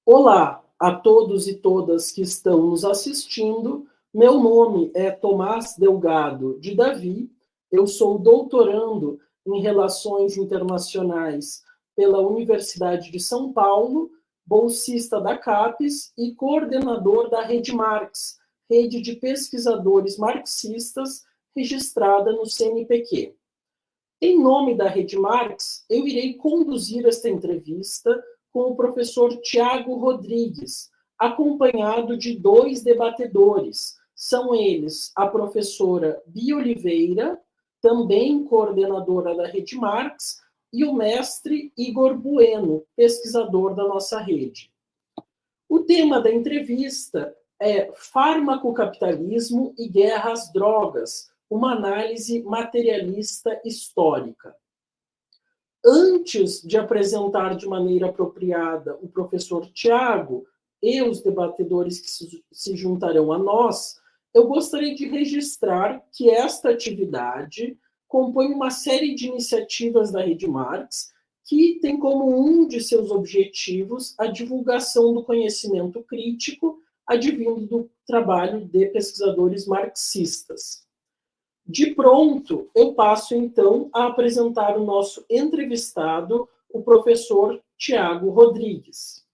Olá a todos e todas que estão nos assistindo. Meu nome é Tomás Delgado de Davi. Eu sou doutorando em Relações Internacionais pela Universidade de São Paulo, bolsista da CAPES e coordenador da Rede Marx, rede de pesquisadores marxistas registrada no CNPq. Em nome da Rede Marx, eu irei conduzir esta entrevista com o professor Tiago Rodrigues, acompanhado de dois debatedores. São eles a professora Bia Oliveira, também coordenadora da Rede Marx, e o mestre Igor Bueno, pesquisador da nossa rede. O tema da entrevista é Farmacocapitalismo e Guerra às Drogas, uma análise materialista histórica. Antes de apresentar de maneira apropriada o professor Tiago e os debatedores que se juntarão a nós, eu gostaria de registrar que esta atividade compõe uma série de iniciativas da Rede Marx que tem como um de seus objetivos a divulgação do conhecimento crítico advindo do trabalho de pesquisadores marxistas. De pronto, eu passo, então, a apresentar o nosso entrevistado, o professor Tiago Rodrigues.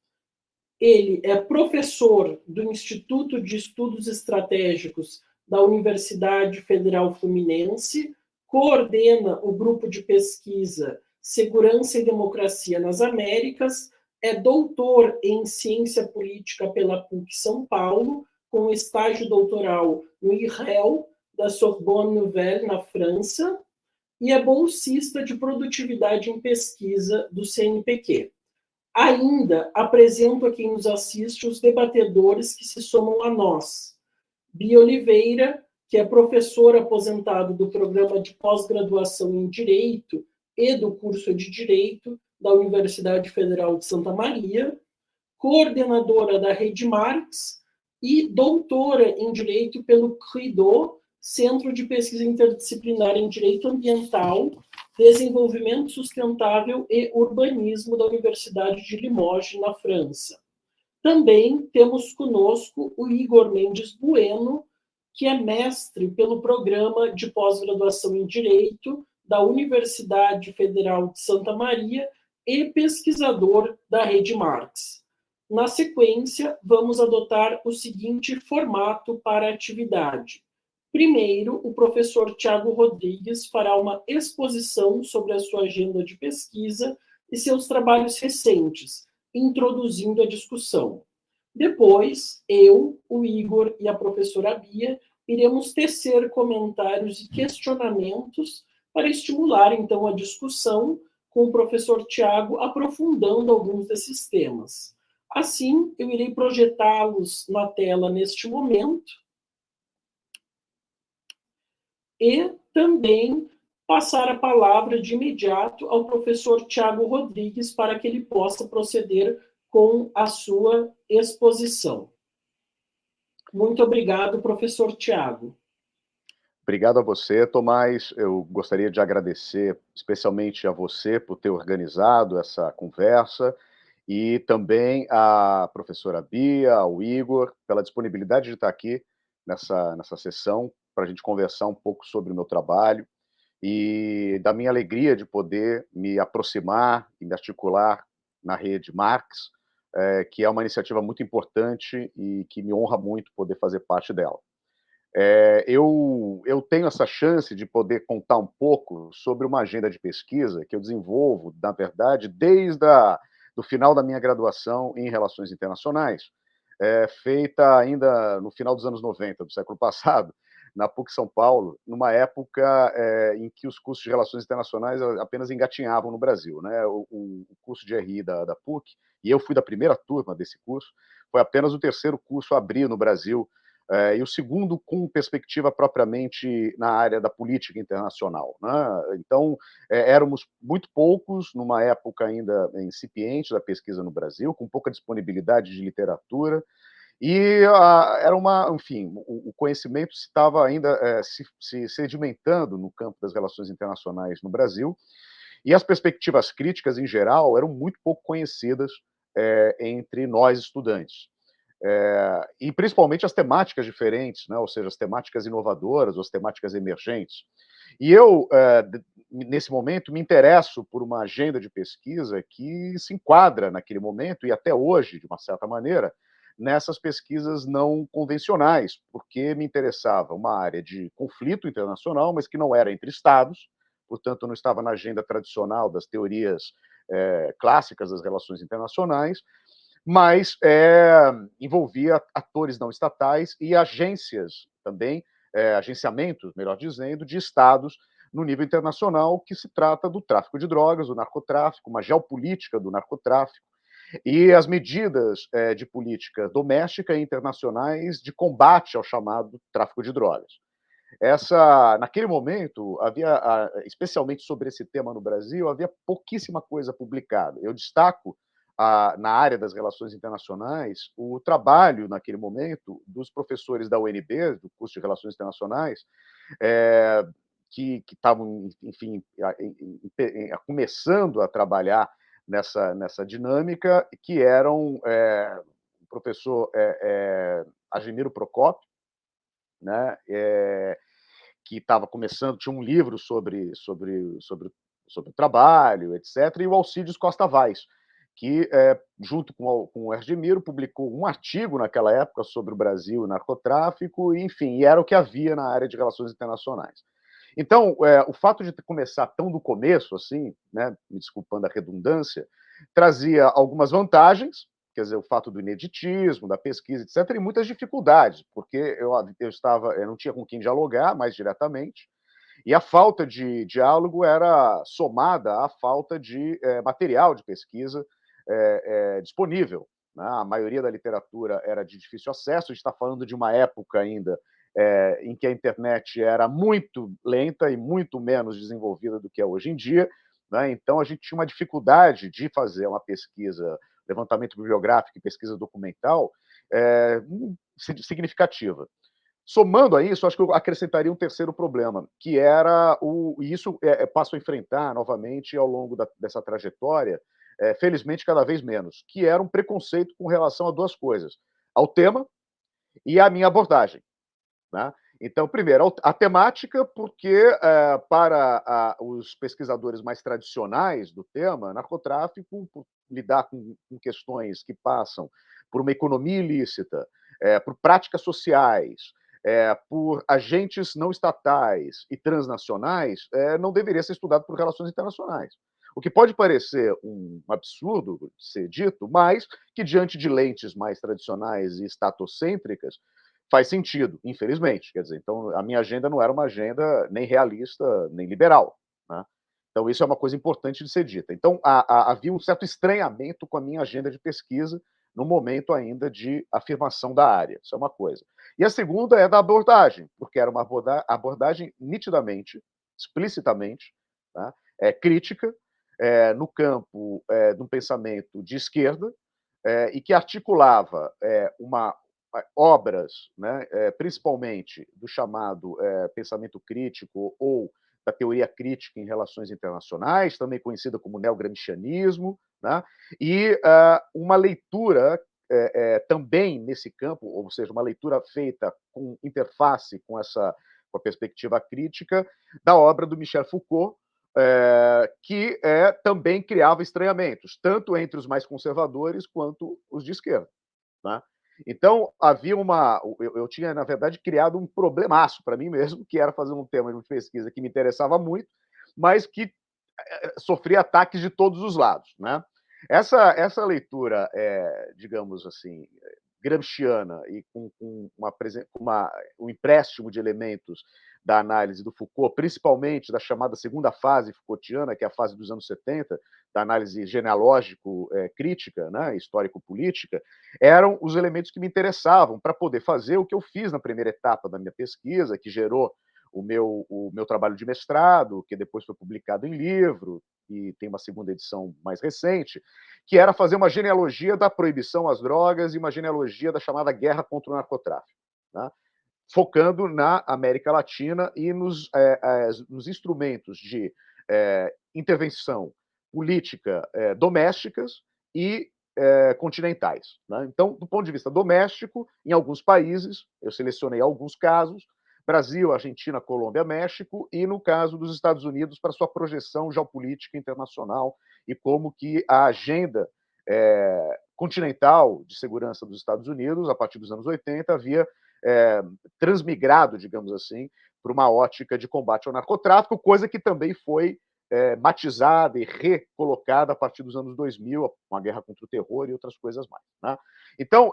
Ele é professor do Instituto de Estudos Estratégicos da Universidade Federal Fluminense, coordena o grupo de pesquisa Segurança e Democracia nas Américas, é doutor em Ciência Política pela PUC São Paulo, com estágio doutoral no IREL, da Sorbonne Nouvelle, na França, e é bolsista de produtividade em pesquisa do CNPq. Ainda apresento a quem nos assiste os debatedores que se somam a nós. Bia Oliveira, que é professor aposentado do programa de pós-graduação em Direito e do curso de Direito da Universidade Federal de Santa Maria, coordenadora da Rede Marx e doutora em Direito pelo CRIDO, Centro de Pesquisa Interdisciplinar em Direito Ambiental, Desenvolvimento Sustentável e Urbanismo da Universidade de Limoges, na França. Também temos conosco o Igor Mendes Bueno, que é mestre pelo Programa de Pós-Graduação em Direito da Universidade Federal de Santa Maria e pesquisador da Rede Marx. Na sequência, vamos adotar o seguinte formato para a atividade. Primeiro, o professor Tiago Rodrigues fará uma exposição sobre a sua agenda de pesquisa e seus trabalhos recentes, introduzindo a discussão. Depois, eu, o Igor e a professora Bia iremos tecer comentários e questionamentos para estimular, então, a discussão com o professor Tiago, aprofundando alguns desses temas. Assim, eu irei projetá-los na tela neste momento, e também passar a palavra de imediato ao professor Tiago Rodrigues para que ele possa proceder com a sua exposição. Muito obrigado, professor Tiago. Obrigado a você, Tomás. Eu gostaria de agradecer especialmente a você por ter organizado essa conversa e também à professora Bia, ao Igor, pela disponibilidade de estar aqui nessa sessão para a gente conversar um pouco sobre o meu trabalho e da minha alegria de poder me aproximar e me articular na Rede Marx, que é uma iniciativa muito importante e que me honra muito poder fazer parte dela. Eu tenho essa chance de poder contar um pouco sobre uma agenda de pesquisa que eu desenvolvo, na verdade, desde do final da minha graduação em Relações Internacionais, feita ainda no final dos anos 90, do século passado, na PUC São Paulo, numa época em que os cursos de Relações Internacionais apenas engatinhavam no Brasil, né? O curso de RI da PUC, e eu fui da primeira turma desse curso, foi apenas o terceiro curso a abrir no Brasil, e o segundo com perspectiva propriamente na área da política internacional, né? Então, éramos muito poucos, numa época ainda incipiente da pesquisa no Brasil, com pouca disponibilidade de literatura, e era enfim, o conhecimento estava ainda se sedimentando no campo das relações internacionais no Brasil, e as perspectivas críticas, em geral, eram muito pouco conhecidas entre nós estudantes. E principalmente as temáticas diferentes, né? Ou seja, as temáticas inovadoras, as temáticas emergentes. E eu, nesse momento, me interesso por uma agenda de pesquisa que se enquadra naquele momento, e até hoje, de uma certa maneira, nessas pesquisas não convencionais, porque me interessava uma área de conflito internacional, mas que não era entre Estados, portanto, não estava na agenda tradicional das teorias clássicas das relações internacionais, mas envolvia atores não estatais e agências também, agenciamentos, melhor dizendo, de estados no nível internacional, que se trata do tráfico de drogas, do narcotráfico, uma geopolítica do narcotráfico, e as medidas de política doméstica e internacionais de combate ao chamado tráfico de drogas. Naquele momento, havia, especialmente sobre esse tema no Brasil, havia pouquíssima coisa publicada. Eu destaco, na área das relações internacionais, o trabalho, naquele momento, dos professores da UNB, do curso de Relações Internacionais, que estavam, enfim, começando a trabalhar nessa dinâmica, que eram o professor Argemiro Procópio, né, que estava começando, tinha um livro sobre o trabalho, etc., e o Alcides Costa Vaz, que, junto com o Argemiro, publicou um artigo naquela época sobre o Brasil e o narcotráfico, e, enfim, e era o que havia na área de relações internacionais. Então, o fato de começar tão do começo, assim, né, me desculpando a redundância, trazia algumas vantagens, quer dizer, o fato do ineditismo, da pesquisa, etc., e muitas dificuldades, porque eu não tinha com quem dialogar mais diretamente, e a falta de diálogo era somada à falta de material de pesquisa disponível, né? A maioria da literatura era de difícil acesso, a gente está falando de uma época ainda em que a internet era muito lenta e muito menos desenvolvida do que é hoje em dia, né? Então a gente tinha uma dificuldade de fazer uma pesquisa, levantamento bibliográfico e pesquisa documental significativa. Somando a isso, acho que eu acrescentaria um terceiro problema, que era e isso passo a enfrentar novamente ao longo dessa trajetória, felizmente cada vez menos, que era um preconceito com relação a duas coisas: ao tema e à minha abordagem, né? Então, primeiro, a temática, porque para os pesquisadores mais tradicionais do tema, narcotráfico, por lidar com questões que passam por uma economia ilícita, por práticas sociais, por agentes não estatais e transnacionais, não deveria ser estudado por relações internacionais. O que pode parecer um absurdo ser dito, mas que, diante de lentes mais tradicionais e estatocêntricas, faz sentido, infelizmente. Quer dizer, então, a minha agenda não era uma agenda nem realista, nem liberal, né? Então, isso é uma coisa importante de ser dita. Então, havia um certo estranhamento com a minha agenda de pesquisa no momento ainda de afirmação da área. Isso é uma coisa. E a segunda é da abordagem, porque era uma abordagem nitidamente, explicitamente, tá, crítica, no campo de um pensamento de esquerda, e que articulava obras, né, principalmente do chamado pensamento crítico ou da teoria crítica em relações internacionais, também conhecida como neogramscianismo, né, e uma leitura também nesse campo, ou seja, uma leitura feita com interface com com a perspectiva crítica da obra do Michel Foucault, que também criava estranhamentos, tanto entre os mais conservadores quanto os de esquerda, né? Então, havia eu tinha, na verdade, criado um problemaço para mim mesmo, que era fazer um tema de pesquisa que me interessava muito, mas que sofria ataques de todos os lados, né? Essa leitura, digamos assim, gramsciana e com um empréstimo de elementos da análise do Foucault, principalmente da chamada segunda fase Foucaultiana, que é a fase dos anos 70, da análise genealógico-crítica, né, histórico-política, eram os elementos que me interessavam para poder fazer o que eu fiz na primeira etapa da minha pesquisa, que gerou o meu trabalho de mestrado, que depois foi publicado em livro, e tem uma segunda edição mais recente, que era fazer uma genealogia da proibição às drogas e uma genealogia da chamada guerra contra o narcotráfico, né? Focando na América Latina e nos instrumentos de intervenção política domésticas e continentais, né? Então, do ponto de vista doméstico, em alguns países, eu selecionei alguns casos, Brasil, Argentina, Colômbia, México, e no caso dos Estados Unidos, para sua projeção geopolítica internacional e como que a agenda continental de segurança dos Estados Unidos, a partir dos anos 80, havia transmigrado, digamos assim, para uma ótica de combate ao narcotráfico, coisa que também foi batizada e recolocada a partir dos anos 2000, com a guerra contra o terror e outras coisas mais. Né? Então,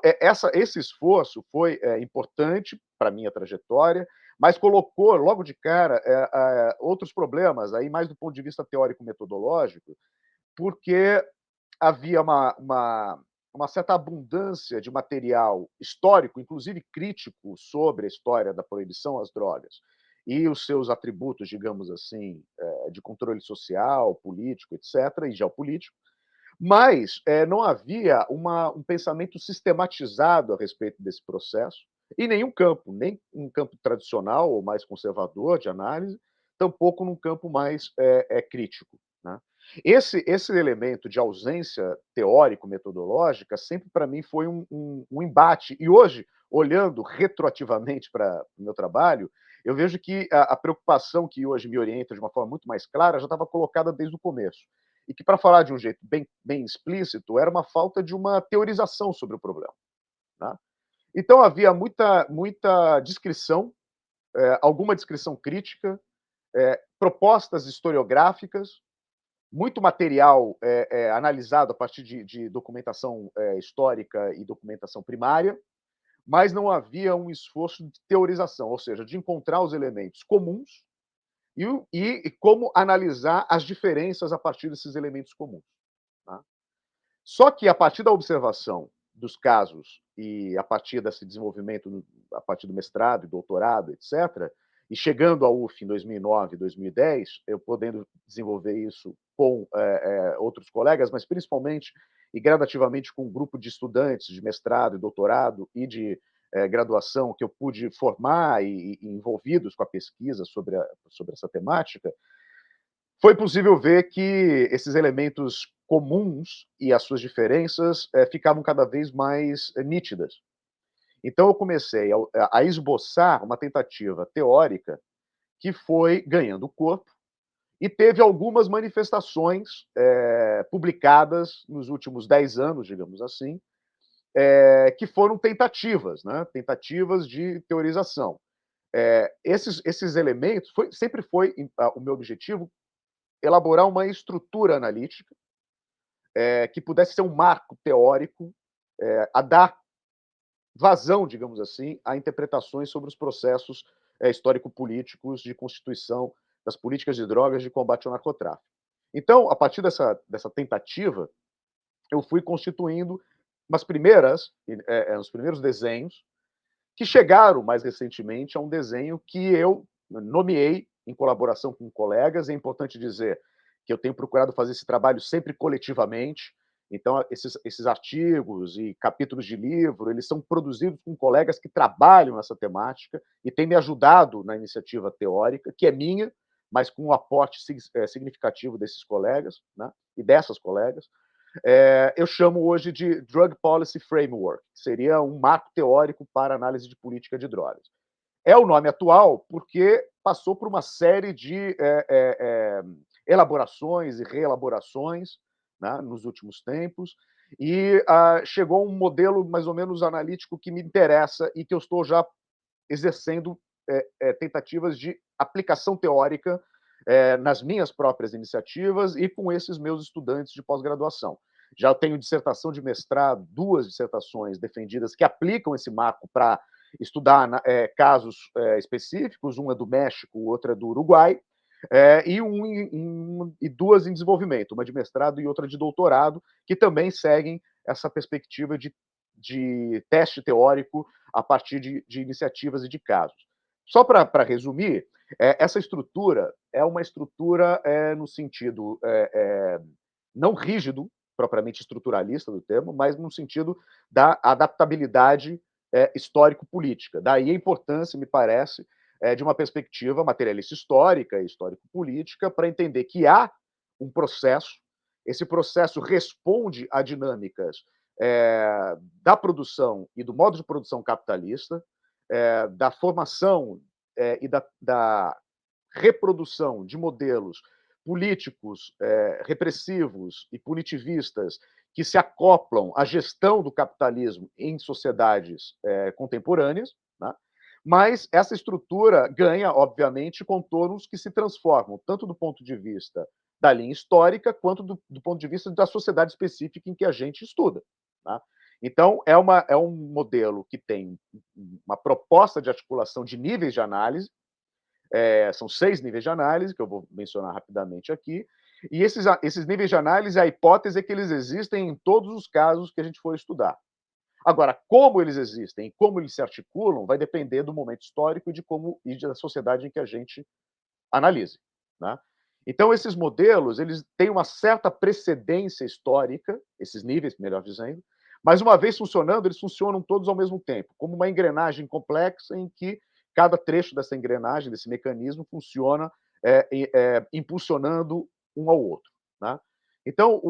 esse esforço foi importante para a minha trajetória, mas colocou logo de cara outros problemas, aí mais do ponto de vista teórico-metodológico, porque havia uma certa abundância de material histórico, inclusive crítico, sobre a história da proibição às drogas e os seus atributos, digamos assim, de controle social, político, etc., e geopolítico, mas não havia um pensamento sistematizado a respeito desse processo em nenhum campo, nem um campo tradicional ou mais conservador de análise, tampouco num campo mais crítico. Né? Esse elemento de ausência teórico-metodológica sempre para mim foi um embate. E hoje, olhando retroativamente para o meu trabalho, eu vejo que a preocupação que hoje me orienta de uma forma muito mais clara já estava colocada desde o começo. E que, para falar de um jeito bem explícito, era uma falta de uma teorização sobre o problema. Né? Então havia muita descrição, alguma descrição crítica, propostas historiográficas, muito material analisado a partir de documentação histórica e documentação primária, mas não havia um esforço de teorização, ou seja, de encontrar os elementos comuns e como analisar as diferenças a partir desses elementos comuns. Tá? Só que, a partir da observação dos casos e a partir desse desenvolvimento, a partir do mestrado e doutorado, etc., e chegando à UF em 2009, 2010, eu podendo desenvolver isso com outros colegas, mas principalmente e gradativamente com um grupo de estudantes de mestrado e doutorado e de graduação que eu pude formar e envolvidos com a pesquisa sobre essa temática, foi possível ver que esses elementos comuns e as suas diferenças ficavam cada vez mais nítidas. Então, eu comecei a esboçar uma tentativa teórica que foi ganhando corpo e teve algumas manifestações publicadas nos últimos 10 anos, digamos assim, que foram tentativas, né? Tentativas de teorização. Esses elementos, sempre foi o meu objetivo elaborar uma estrutura analítica que pudesse ser um marco teórico a dar vazão, digamos assim, a interpretações sobre os processos histórico-políticos de constituição das políticas de drogas de combate ao narcotráfico. Então, a partir dessa tentativa, eu fui constituindo os primeiros desenhos que chegaram mais recentemente a um desenho que eu nomeei em colaboração com colegas. É importante dizer que eu tenho procurado fazer esse trabalho sempre coletivamente. Então, esses artigos e capítulos de livro, eles são produzidos com colegas que trabalham nessa temática e têm me ajudado na iniciativa teórica, que é minha, mas com um aporte significativo desses colegas, né, e dessas colegas. Eu chamo hoje de Drug Policy Framework, que seria um marco teórico para análise de política de drogas. É o nome atual porque passou por uma série de elaborações e reelaborações, né, nos últimos tempos, e chegou a um modelo mais ou menos analítico que me interessa e que eu estou já exercendo tentativas de aplicação teórica nas minhas próprias iniciativas e com esses meus estudantes de pós-graduação. Já tenho dissertação de mestrado, 2 dissertações defendidas que aplicam esse marco para estudar casos específicos, uma é do México, outra é do Uruguai, e 2 em desenvolvimento, uma de mestrado e outra de doutorado, que também seguem essa perspectiva de teste teórico a partir de iniciativas e de casos. Só para resumir, essa estrutura é uma estrutura no sentido não rígido, propriamente estruturalista do termo, mas no sentido da adaptabilidade histórico-política. Daí a importância, me parece, de uma perspectiva materialista histórica e histórico-política para entender que há um processo esse processo responde a dinâmicas da produção e do modo de produção capitalista, da formação e da reprodução de modelos políticos repressivos e punitivistas que se acoplam à gestão do capitalismo em sociedades contemporâneas, né? Mas essa estrutura ganha, obviamente, contornos que se transformam, tanto do ponto de vista da linha histórica, quanto do ponto de vista da sociedade específica em que a gente estuda. Tá? Então, é um modelo que tem uma proposta de articulação de níveis de análise, são 6 níveis de análise, que eu vou mencionar rapidamente aqui, e esses níveis de análise, a hipótese é que eles existem em todos os casos que a gente for estudar. Agora, como eles existem, como eles se articulam, vai depender do momento histórico e da sociedade em que a gente analise. Né? Então, esses modelos, eles têm uma certa precedência histórica, esses níveis, melhor dizendo, mas uma vez funcionando, eles funcionam todos ao mesmo tempo, como uma engrenagem complexa em que cada trecho dessa engrenagem, desse mecanismo, funciona impulsionando um ao outro. Né? Então,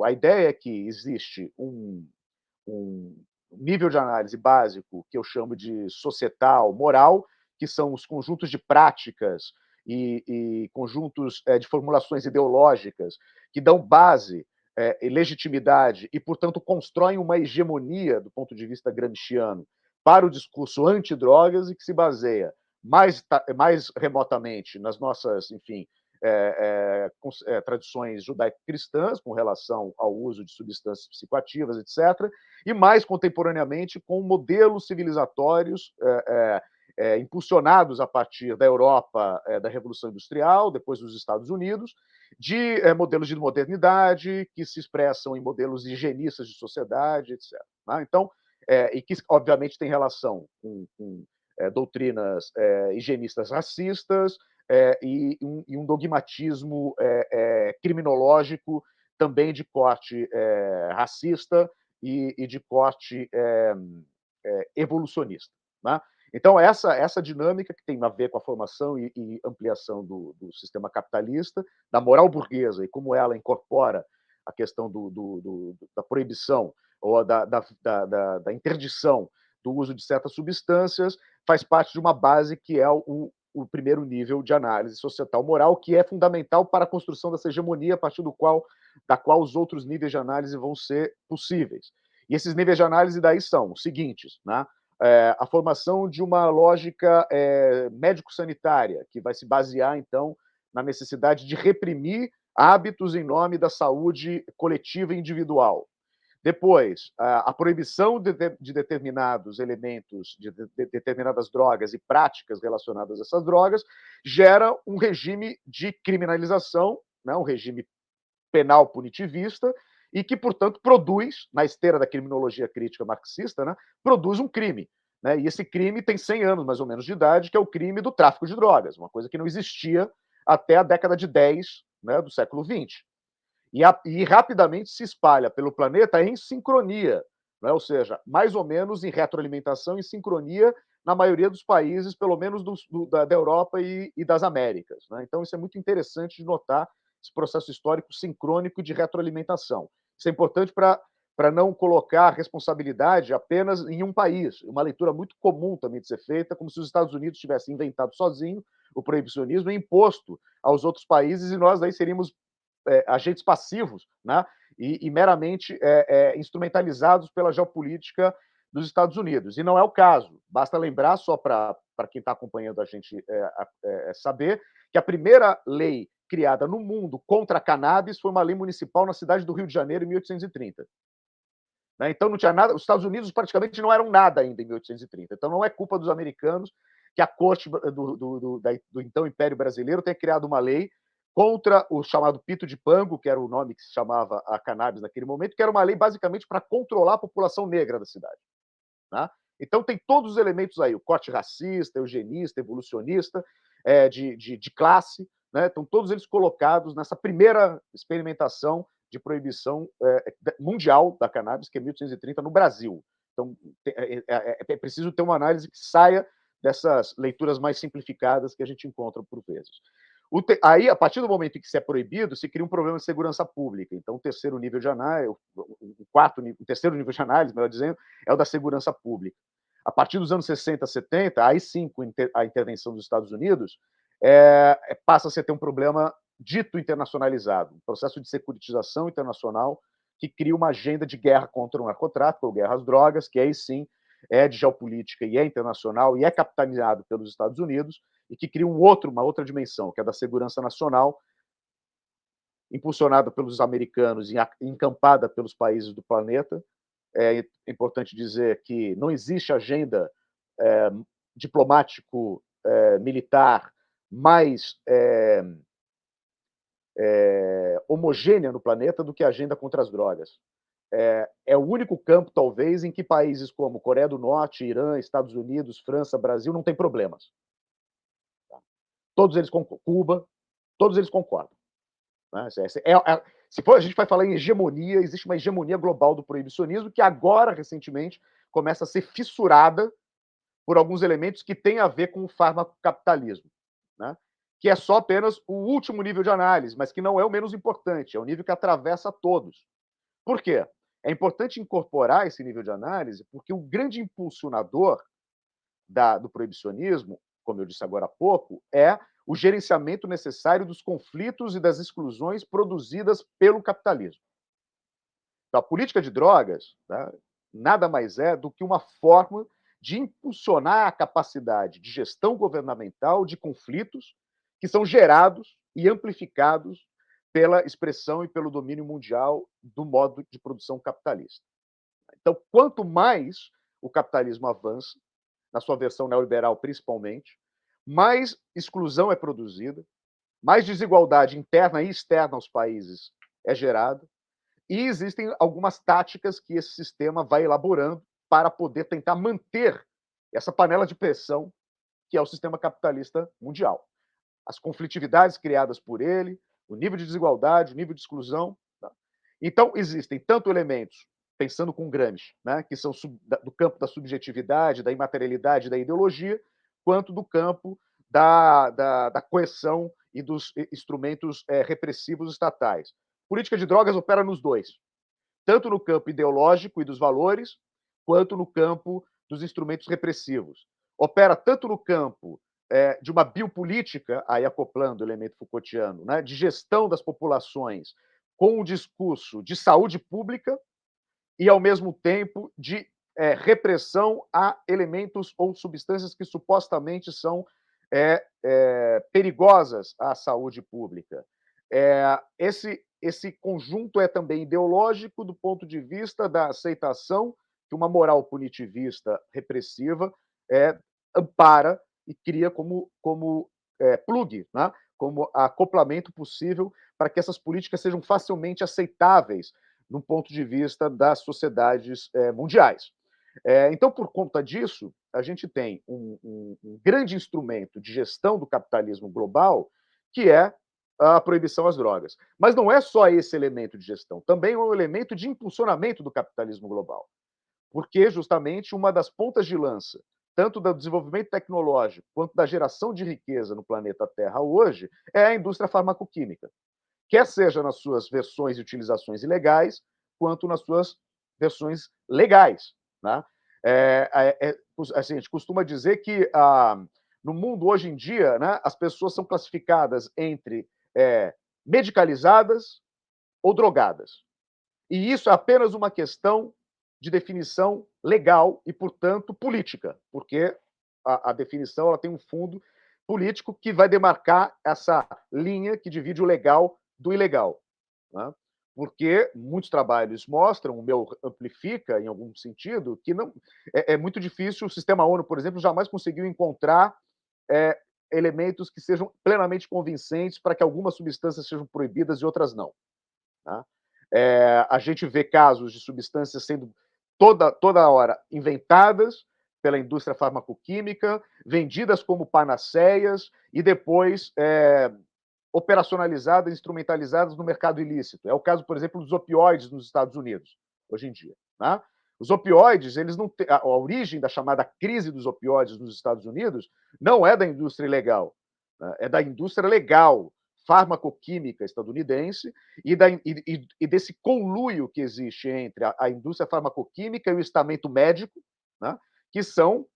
a ideia é que existe um nível de análise básico que eu chamo de societal, moral, que são os conjuntos de práticas e conjuntos de formulações ideológicas que dão base e legitimidade e, portanto, constroem uma hegemonia do ponto de vista gramsciano para o discurso antidrogas e que se baseia mais remotamente nas nossas, enfim, tradições judaico-cristãs com relação ao uso de substâncias psicoativas, etc., e mais contemporaneamente com modelos civilizatórios impulsionados a partir da Europa da Revolução Industrial, depois dos Estados Unidos, de modelos de modernidade que se expressam em modelos higienistas de sociedade, etc. Né? Então, e que, obviamente, tem relação com doutrinas higienistas racistas, e um dogmatismo criminológico também de corte racista e de corte evolucionista. Né? Então, essa dinâmica que tem a ver com a formação e ampliação do sistema capitalista, da moral burguesa e como ela incorpora a questão da proibição ou da interdição do uso de certas substâncias, faz parte de uma base que é o primeiro nível de análise societal moral, que é fundamental para a construção dessa hegemonia, a partir da qual os outros níveis de análise vão ser possíveis. E esses níveis de análise daí são os seguintes, né? A formação de uma lógica médico-sanitária, que vai se basear, então, na necessidade de reprimir hábitos em nome da saúde coletiva e individual. Depois, a proibição de determinados elementos, de determinadas drogas e práticas relacionadas a essas drogas, gera um regime de criminalização, né, um regime penal punitivista, e que, portanto, produz, na esteira da criminologia crítica marxista, né, produz um crime. Né, e esse crime tem 100 anos, mais ou menos, de idade, que é o crime do tráfico de drogas, uma coisa que não existia até a década de 10, né, do século XX. E rapidamente se espalha pelo planeta em sincronia, né? Ou seja, mais ou menos em retroalimentação, em sincronia na maioria dos países, pelo menos da Europa e das Américas. Né? Então, isso é muito interessante de notar, esse processo histórico sincrônico de retroalimentação. Isso é importante para não colocar a responsabilidade apenas em um país. Uma leitura muito comum também de ser feita, como se os Estados Unidos tivessem inventado sozinho o proibicionismo e imposto aos outros países, e nós daí seríamos agentes passivos, né? E meramente instrumentalizados pela geopolítica dos Estados Unidos. E não é o caso. Basta lembrar, só para quem está acompanhando a gente saber, que a primeira lei criada no mundo contra a cannabis foi uma lei municipal na cidade do Rio de Janeiro, em 1830. Né? Então, não tinha nada. Os Estados Unidos praticamente não eram nada ainda em 1830. Então, não é culpa dos americanos que a corte do então Império Brasileiro tenha criado uma lei contra o chamado pito de pango, que era o nome que se chamava a cannabis naquele momento, que era uma lei basicamente para controlar a população negra da cidade. Né? Então tem todos os elementos aí, o corte racista, eugenista, evolucionista, de classe, né? Estão todos eles colocados nessa primeira experimentação de proibição mundial da cannabis, que é 1830, no Brasil. Então é preciso ter uma análise que saia dessas leituras mais simplificadas que a gente encontra por vezes. Aí, a partir do momento em que isso é proibido, se cria um problema de segurança pública. Então, o terceiro nível de análise, o terceiro nível de análise, melhor dizendo, é o da segurança pública. A partir dos anos 60, 70, aí sim, com a intervenção dos Estados Unidos, passa a se ter um problema dito internacionalizado, um processo de securitização internacional que cria uma agenda de guerra contra o narcotráfico, ou guerra às drogas, que aí sim é de geopolítica e é internacional e é capitaneado pelos Estados Unidos, e que cria uma outra dimensão, que é da segurança nacional, impulsionada pelos americanos e encampada pelos países do planeta. É importante dizer que não existe agenda diplomático-militar mais homogênea no planeta do que a agenda contra as drogas. É o único campo, talvez, em que países como Coreia do Norte, Irã, Estados Unidos, França, Brasil não têm problemas. Todos eles concordam. Cuba, todos eles concordam. Né? Se for, a gente vai falar em hegemonia, existe uma hegemonia global do proibicionismo que agora, recentemente, começa a ser fissurada por alguns elementos que têm a ver com o farmacocapitalismo, né? Que é só apenas o último nível de análise, mas que não é o menos importante, é o nível que atravessa todos. Por quê? É importante incorporar esse nível de análise porque o grande impulsionador do proibicionismo, como eu disse agora há pouco, é o gerenciamento necessário dos conflitos e das exclusões produzidas pelo capitalismo. Então, a política de drogas, né, nada mais é do que uma forma de impulsionar a capacidade de gestão governamental de conflitos que são gerados e amplificados pela expressão e pelo domínio mundial do modo de produção capitalista. Então, quanto mais o capitalismo avança, na sua versão neoliberal principalmente, mais exclusão é produzida, mais desigualdade interna e externa aos países é gerada, e existem algumas táticas que esse sistema vai elaborando para poder tentar manter essa panela de pressão que é o sistema capitalista mundial. As conflitividades criadas por ele, o nível de desigualdade, o nível de exclusão. Tá? Então, existem tanto elementos, pensando com Gramsci, né, que são do campo da subjetividade, da imaterialidade, da ideologia, quanto do campo da coerção e dos instrumentos repressivos estatais. Política de drogas opera nos dois, tanto no campo ideológico e dos valores, quanto no campo dos instrumentos repressivos. Opera tanto no campo de uma biopolítica, aí acoplando o elemento Foucaultiano, né, de gestão das populações com um discurso de saúde pública e, ao mesmo tempo, de repressão a elementos ou substâncias que supostamente são perigosas à saúde pública. Esse conjunto é também ideológico do ponto de vista da aceitação que uma moral punitivista repressiva ampara e cria como plug, né? Como acoplamento possível para que essas políticas sejam facilmente aceitáveis no ponto de vista das sociedades mundiais. Então, por conta disso, a gente tem um grande instrumento de gestão do capitalismo global, que é a proibição às drogas. Mas não é só esse elemento de gestão, também é um elemento de impulsionamento do capitalismo global. Porque, justamente, uma das pontas de lança, tanto do desenvolvimento tecnológico quanto da geração de riqueza no planeta Terra hoje, é a indústria farmacoquímica. Quer seja nas suas versões e utilizações ilegais, quanto nas suas versões legais. Né? Assim, a gente costuma dizer que no mundo hoje em dia, né, as pessoas são classificadas entre medicalizadas ou drogadas. E isso é apenas uma questão de definição legal e, portanto, política, porque a definição ela tem um fundo político que vai demarcar essa linha que divide o legal do ilegal. Né? Porque muitos trabalhos mostram, o meu amplifica, em algum sentido, que não é muito difícil, o sistema ONU, por exemplo, jamais conseguiu encontrar elementos que sejam plenamente convincentes para que algumas substâncias sejam proibidas e outras não. Tá? A gente vê casos de substâncias sendo toda hora inventadas pela indústria farmacoquímica, vendidas como panaceias e depois operacionalizadas, instrumentalizadas no mercado ilícito. É o caso, por exemplo, dos opioides nos Estados Unidos, hoje em dia. Né? Os opioides, eles não têm, a origem da chamada crise dos opioides nos Estados Unidos não é da indústria ilegal, né? É da indústria legal farmacoquímica estadunidense e desse conluio que existe entre a indústria farmacoquímica e o estamento médico, né? Que são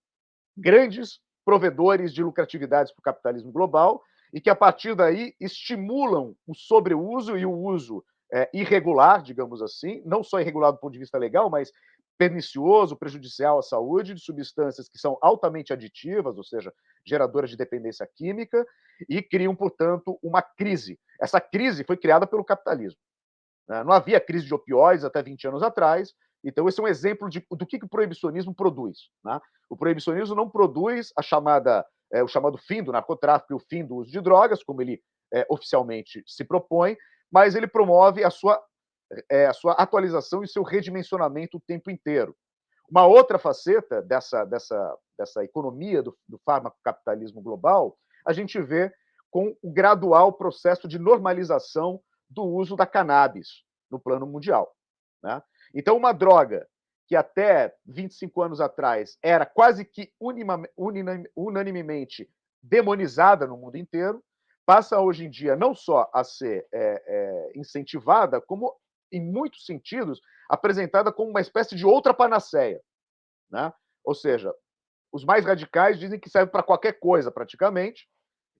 grandes provedores de lucratividades para o capitalismo global e que, a partir daí, estimulam o sobreuso e o uso irregular, digamos assim, não só irregular do ponto de vista legal, mas pernicioso, prejudicial à saúde, de substâncias que são altamente aditivas, ou seja, geradoras de dependência química, e criam, portanto, uma crise. Essa crise foi criada pelo capitalismo. Não havia crise de opioides até 20 anos atrás, então esse é um exemplo do que o proibicionismo produz. Né? O proibicionismo não produz o chamado fim do narcotráfico e o fim do uso de drogas, como ele oficialmente se propõe, mas ele promove a sua atualização e seu redimensionamento o tempo inteiro. Uma outra faceta dessa economia do farmacocapitalismo global, a gente vê com o gradual processo de normalização do uso da cannabis no plano mundial. Né? Então, uma droga que até 25 anos atrás era quase que unanimemente demonizada no mundo inteiro, passa hoje em dia não só a ser incentivada, como, em muitos sentidos, apresentada como uma espécie de outra panaceia. Né? Ou seja, os mais radicais dizem que serve para qualquer coisa, praticamente,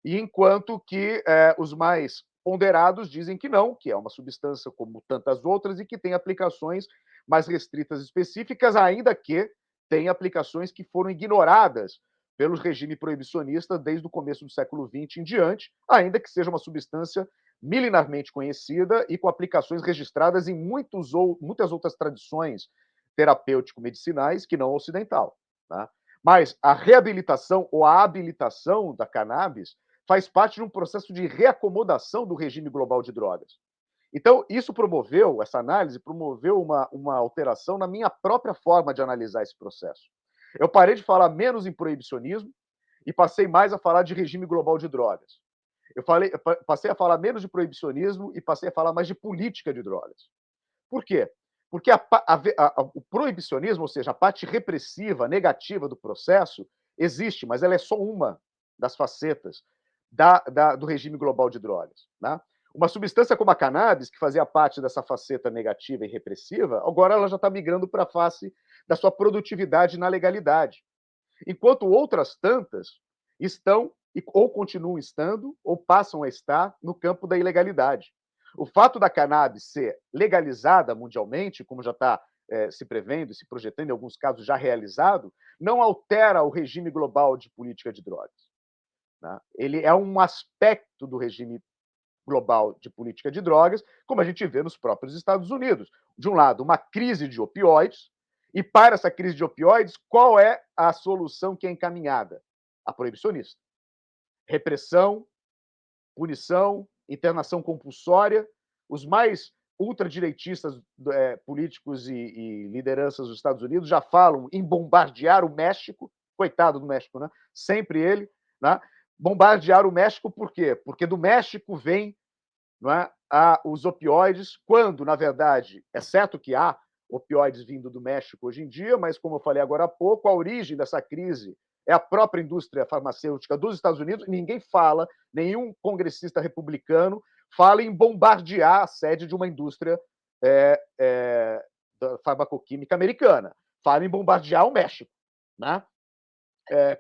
e enquanto que os mais ponderados dizem que não, que é uma substância como tantas outras e que tem aplicações mais restritas específicas, ainda que tem aplicações que foram ignoradas pelo regime proibicionista desde o começo do século XX em diante, ainda que seja uma substância milenarmente conhecida e com aplicações registradas em muitas outras tradições terapêutico-medicinais que não ocidental. Tá? Mas a reabilitação ou a habilitação da cannabis faz parte de um processo de reacomodação do regime global de drogas. Então, essa análise promoveu uma alteração na minha própria forma de analisar esse processo. Eu parei de falar menos em proibicionismo e passei mais a falar de regime global de drogas. Passei a falar menos de proibicionismo e passei a falar mais de política de drogas. Por quê? Porque o proibicionismo, ou seja, a parte repressiva, negativa do processo, existe, mas ela é só uma das facetas do regime global de drogas. Né? Uma substância como a cannabis, que fazia parte dessa faceta negativa e repressiva, agora ela já está migrando para a face da sua produtividade na legalidade. Enquanto outras tantas estão, ou continuam estando, ou passam a estar no campo da ilegalidade. O fato da cannabis ser legalizada mundialmente, como já está se prevendo e se projetando, em alguns casos já realizado, não altera o regime global de política de drogas. Né? Ele é um aspecto do regime global de política de drogas, como a gente vê nos próprios Estados Unidos. De um lado, uma crise de opioides, e para essa crise de opioides, qual é a solução que é encaminhada? A proibicionista. Repressão, punição, internação compulsória. Os mais ultradireitistas políticos e lideranças dos Estados Unidos já falam em bombardear o México. Coitado do México, né? Sempre ele. Né? Bombardear o México por quê? Porque do México vem, não é, os opioides, quando, na verdade, é certo que há opioides vindo do México hoje em dia, mas, como eu falei agora há pouco, a origem dessa crise é a própria indústria farmacêutica dos Estados Unidos. Ninguém fala, nenhum congressista republicano fala em bombardear a sede de uma indústria farmacoquímica americana. Fala em bombardear o México. Né?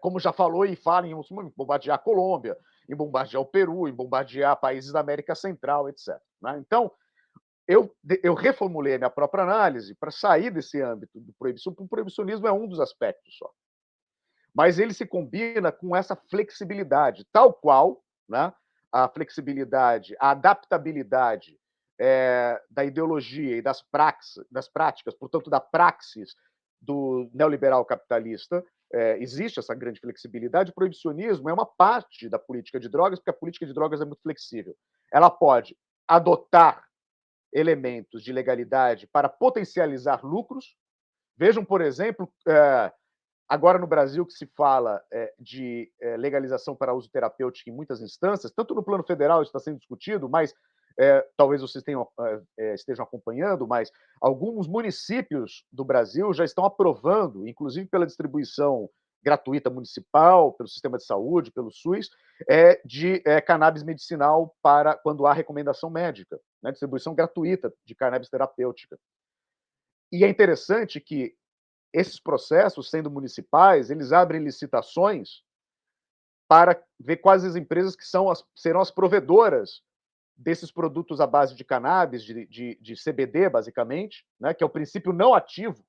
Como já falou e fala em bombardear a Colômbia, em bombardear o Peru, em bombardear países da América Central, etc. Né? Então, eu reformulei a minha própria análise para sair desse âmbito do proibicionismo. O proibicionismo é um dos aspectos só. Mas ele se combina com essa flexibilidade, tal qual, né, a flexibilidade, a adaptabilidade da ideologia e das práticas, portanto, da praxis do neoliberal capitalista. Existe essa grande flexibilidade. O proibicionismo é uma parte da política de drogas, porque a política de drogas é muito flexível. Ela pode adotar elementos de legalidade para potencializar lucros. Vejam, por exemplo, agora no Brasil que se fala de legalização para uso terapêutico em muitas instâncias, tanto no plano federal isso está sendo discutido, mas talvez vocês estejam acompanhando, mas alguns municípios do Brasil já estão aprovando, inclusive pela distribuição gratuita municipal, pelo sistema de saúde, pelo SUS, de cannabis medicinal para quando há recomendação médica, né? Distribuição gratuita de cannabis terapêutica. E é interessante que esses processos, sendo municipais, eles abrem licitações para ver quais as empresas que serão as provedoras desses produtos à base de cannabis, de CBD, basicamente, né, que é o princípio não ativo,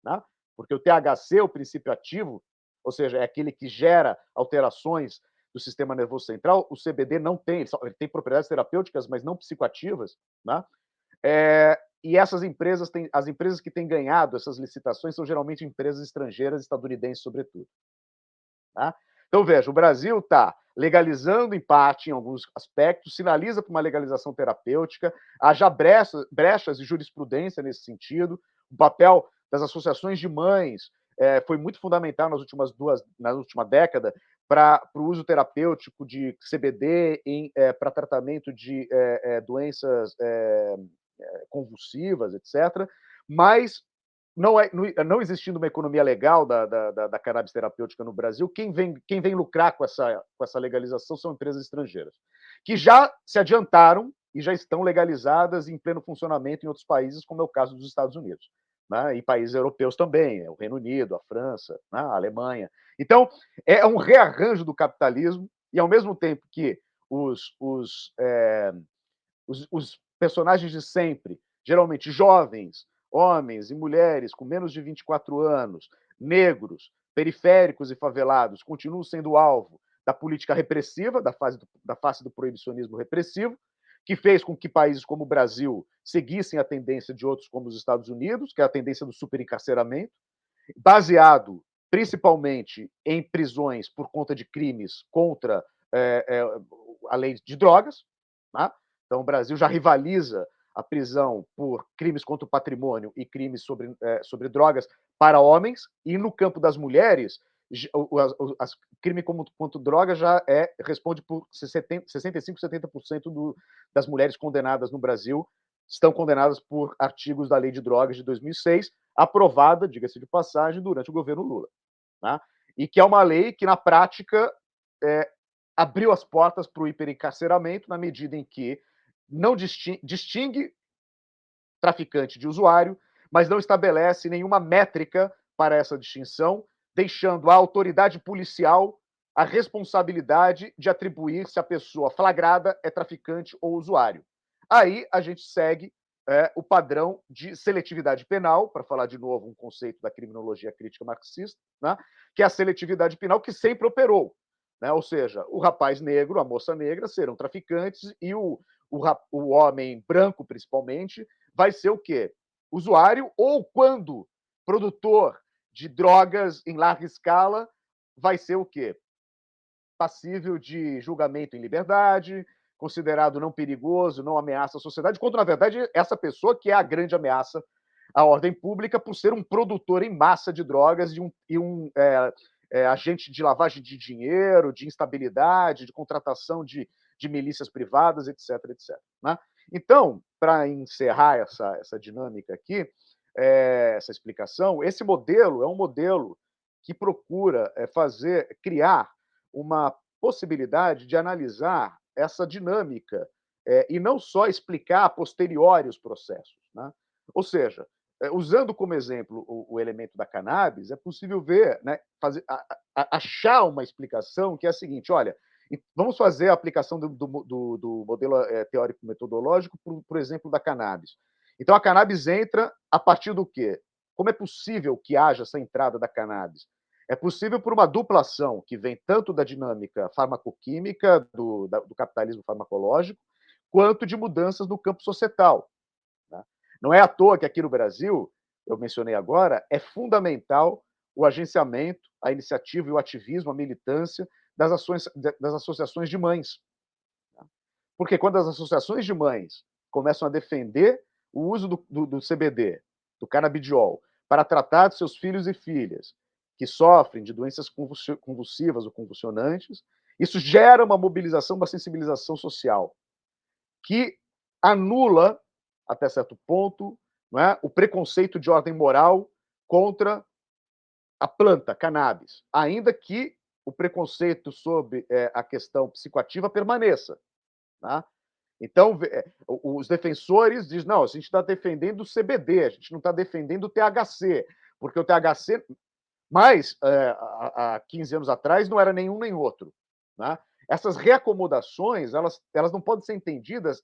né, porque o THC é o princípio ativo, ou seja, é aquele que gera alterações do sistema nervoso central. O CBD não tem, ele tem propriedades terapêuticas, mas não psicoativas, né? E essas empresas as empresas que têm ganhado essas licitações são geralmente empresas estrangeiras, estadunidenses, sobretudo. Tá? Então, veja, o Brasil está legalizando em parte, em alguns aspectos, sinaliza para uma legalização terapêutica, há já brechas de jurisprudência nesse sentido, o papel das associações de mães foi muito fundamental na última década para o uso terapêutico de CBD para tratamento de doenças convulsivas, etc. Mas não existindo uma economia legal da cannabis terapêutica no Brasil, quem vem lucrar com essa legalização são empresas estrangeiras, que já se adiantaram e já estão legalizadas em pleno funcionamento em outros países, como é o caso dos Estados Unidos, né? E países europeus também, o Reino Unido, a França, né? A Alemanha. Então, é um rearranjo do capitalismo, e ao mesmo tempo que os personagens de sempre, geralmente jovens, homens e mulheres com menos de 24 anos, negros, periféricos e favelados, continuam sendo alvo da política repressiva, da face do proibicionismo repressivo, que fez com que países como o Brasil seguissem a tendência de outros como os Estados Unidos, que é a tendência do superencarceramento, baseado principalmente em prisões por conta de crimes contra a lei de drogas, né? Então, o Brasil já rivaliza a prisão por crimes contra o patrimônio e crimes sobre drogas para homens, e no campo das mulheres, crime contra droga já responde por 65%, 70% das mulheres condenadas no Brasil estão condenadas por artigos da Lei de Drogas de 2006, aprovada, diga-se de passagem, durante o governo Lula. Né? E que é uma lei que, na prática, abriu as portas para o hiperencarceramento, na medida em que não distingue traficante de usuário, mas não estabelece nenhuma métrica para essa distinção, deixando à autoridade policial a responsabilidade de atribuir se a pessoa flagrada é traficante ou usuário. Aí a gente segue o padrão de seletividade penal, para falar de novo um conceito da criminologia crítica marxista, né, que é a seletividade penal que sempre operou. Né? Ou seja, o rapaz negro, a moça negra serão traficantes e o homem branco, principalmente, vai ser o quê? Usuário, ou quando produtor de drogas em larga escala, vai ser o quê? Passível de julgamento em liberdade, considerado não perigoso, não ameaça à sociedade, quando, na verdade, essa pessoa que é a grande ameaça à ordem pública por ser um produtor em massa de drogas e um agente de lavagem de dinheiro, de instabilidade, de contratação de milícias privadas, etc, etc. Né? Então, para encerrar essa dinâmica aqui, essa explicação, esse modelo é um modelo que procura criar uma possibilidade de analisar essa dinâmica e não só explicar a posteriori os processos. Né? Ou seja, usando como exemplo o elemento da cannabis, é possível ver, né, achar uma explicação que é a seguinte: olha, vamos fazer a aplicação do modelo teórico-metodológico, por exemplo, da cannabis. Então, a cannabis entra a partir do quê? Como é possível que haja essa entrada da cannabis? É possível por uma dupla ação que vem tanto da dinâmica farmacoquímica, do capitalismo farmacológico, quanto de mudanças no campo societal. Né? Não é à toa que aqui no Brasil, eu mencionei agora, é fundamental o agenciamento, a iniciativa e o ativismo, a militância das associações de mães. Porque quando as associações de mães começam a defender o uso do CBD, do canabidiol, para tratar de seus filhos e filhas que sofrem de doenças convulsivas ou convulsionantes, isso gera uma mobilização, uma sensibilização social que anula, até certo ponto, não é, o preconceito de ordem moral contra a planta cannabis, ainda que o preconceito sobre a questão psicoativa permaneça. Tá? Então, os defensores dizem, não, a gente está defendendo o CBD, a gente não está defendendo o THC, porque o THC, mas há 15 anos atrás, não era nenhum nem outro. Né? Essas reacomodações, elas não podem ser entendidas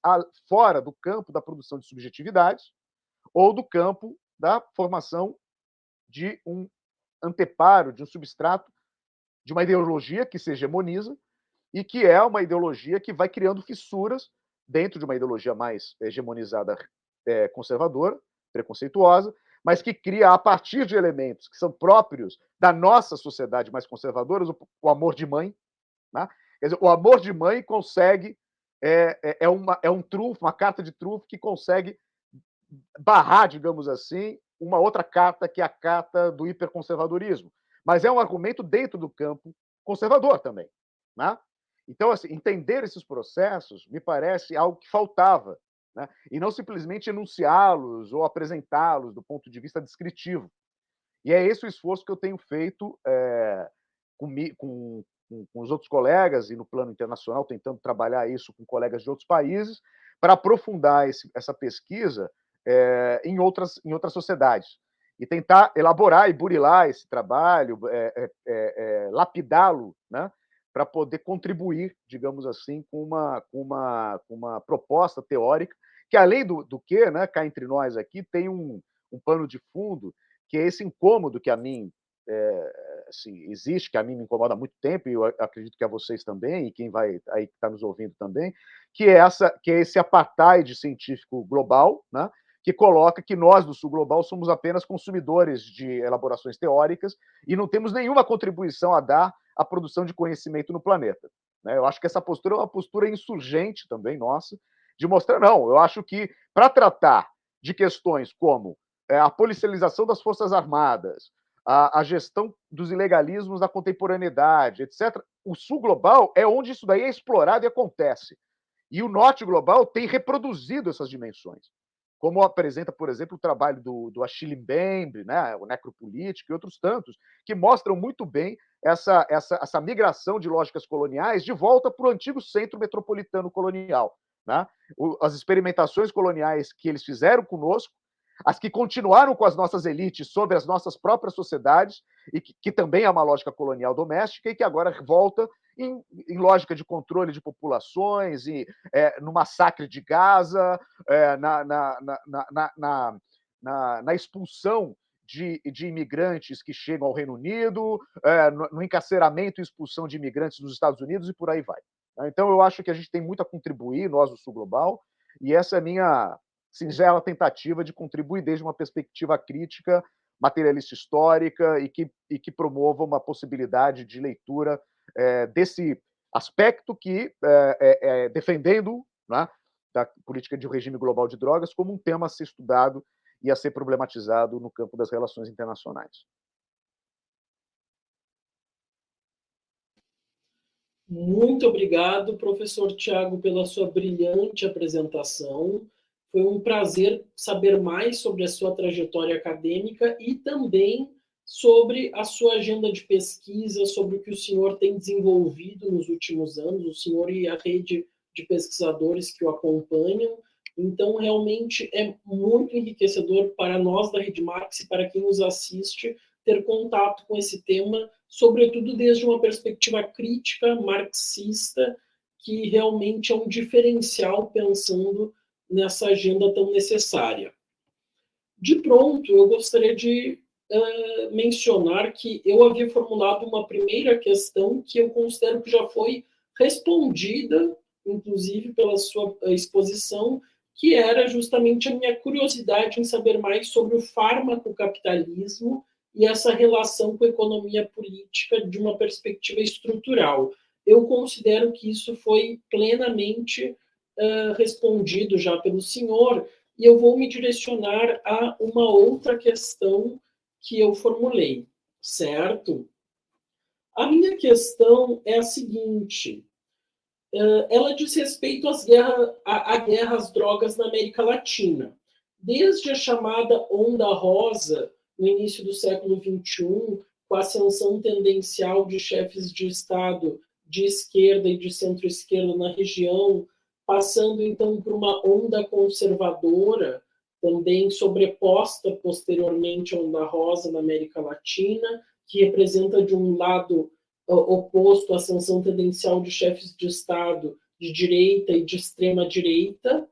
fora do campo da produção de subjetividades ou do campo da formação de um anteparo, de um substrato, de uma ideologia que se hegemoniza e que é uma ideologia que vai criando fissuras dentro de uma ideologia mais hegemonizada, conservadora, preconceituosa, mas que cria, a partir de elementos que são próprios da nossa sociedade mais conservadora, o amor de mãe. Né? Quer dizer, o amor de mãe consegue, é um trunfo, uma carta de trunfo que consegue barrar, digamos assim, uma outra carta, que é a carta do hiperconservadorismo. Mas é um argumento dentro do campo conservador também. Né? Então, assim, entender esses processos me parece algo que faltava, né? E não simplesmente enunciá-los ou apresentá-los do ponto de vista descritivo. E é esse o esforço que eu tenho feito com os outros colegas e no plano internacional, tentando trabalhar isso com colegas de outros países, para aprofundar essa pesquisa em outras sociedades. E tentar elaborar e burilar esse trabalho, lapidá-lo, né? Para poder contribuir, digamos assim, com uma proposta teórica, que, além do que, né, cá entre nós aqui, tem um pano de fundo, que é esse incômodo que a mim assim, existe, que a mim me incomoda há muito tempo, e eu acredito que a vocês também, e quem vai aí está nos ouvindo também, que é esse apartheid científico global, né, que coloca que nós, do Sul Global, somos apenas consumidores de elaborações teóricas e não temos nenhuma contribuição a dar à produção de conhecimento no planeta. Né? Eu acho que essa postura é uma postura insurgente também nossa, de mostrar, não, eu acho que para tratar de questões como a policialização das Forças Armadas, a gestão dos ilegalismos da contemporaneidade, etc., o Sul Global é onde isso daí é explorado e acontece. E o Norte Global tem reproduzido essas dimensões, como apresenta, por exemplo, o trabalho do Achille Mbembe, né, o Necropolítica e outros tantos, que mostram muito bem essa migração de lógicas coloniais de volta para o antigo centro metropolitano colonial. Né? As experimentações coloniais que eles fizeram conosco, as que continuaram com as nossas elites sobre as nossas próprias sociedades, e que também é uma lógica colonial doméstica, e que agora volta em lógica de controle de populações, e no massacre de Gaza, na expulsão de imigrantes que chegam ao Reino Unido, no encarceramento e expulsão de imigrantes dos Estados Unidos, e por aí vai. Então, eu acho que a gente tem muito a contribuir, nós do Sul Global, e essa é a minha singela tentativa de contribuir desde uma perspectiva crítica, materialista histórica, e que promova uma possibilidade de leitura desse aspecto que, defendendo, né, da política de um regime global de drogas, como um tema a ser estudado e a ser problematizado no campo das relações internacionais. Muito obrigado, professor Tiago, pela sua brilhante apresentação. Foi um prazer saber mais sobre a sua trajetória acadêmica e também sobre a sua agenda de pesquisa, sobre o que o senhor tem desenvolvido nos últimos anos, o senhor e a rede de pesquisadores que o acompanham. Então, realmente é muito enriquecedor para nós da Rede Marx e para quem nos assiste ter contato com esse tema, sobretudo desde uma perspectiva crítica, marxista, que realmente é um diferencial pensando nessa agenda tão necessária. De pronto, eu gostaria de mencionar que eu havia formulado uma primeira questão que eu considero que já foi respondida, inclusive pela sua exposição, que era justamente a minha curiosidade em saber mais sobre o farmacocapitalismo e essa relação com a economia política de uma perspectiva estrutural. Eu considero que isso foi plenamente respondido já pelo senhor, e eu vou me direcionar a uma outra questão que eu formulei, certo? A minha questão é a seguinte: ela diz respeito à guerra às drogas na América Latina. Desde a chamada Onda Rosa, no início do século XXI, com com a ascensão tendencial de chefes de Estado de esquerda e de centro-esquerda na região, passando então por uma onda conservadora, também sobreposta posteriormente à onda rosa na América Latina, que representa de um lado oposto à ascensão tendencial de chefes de Estado de direita e de extrema direita,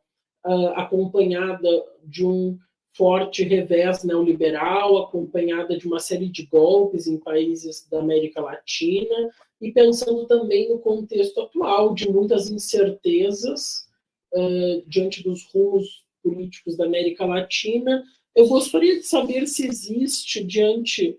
acompanhada de um forte revés neoliberal, acompanhada de uma série de golpes em países da América Latina, e pensando também no contexto atual de muitas incertezas diante dos rumos políticos da América Latina. Eu gostaria de saber se existe, diante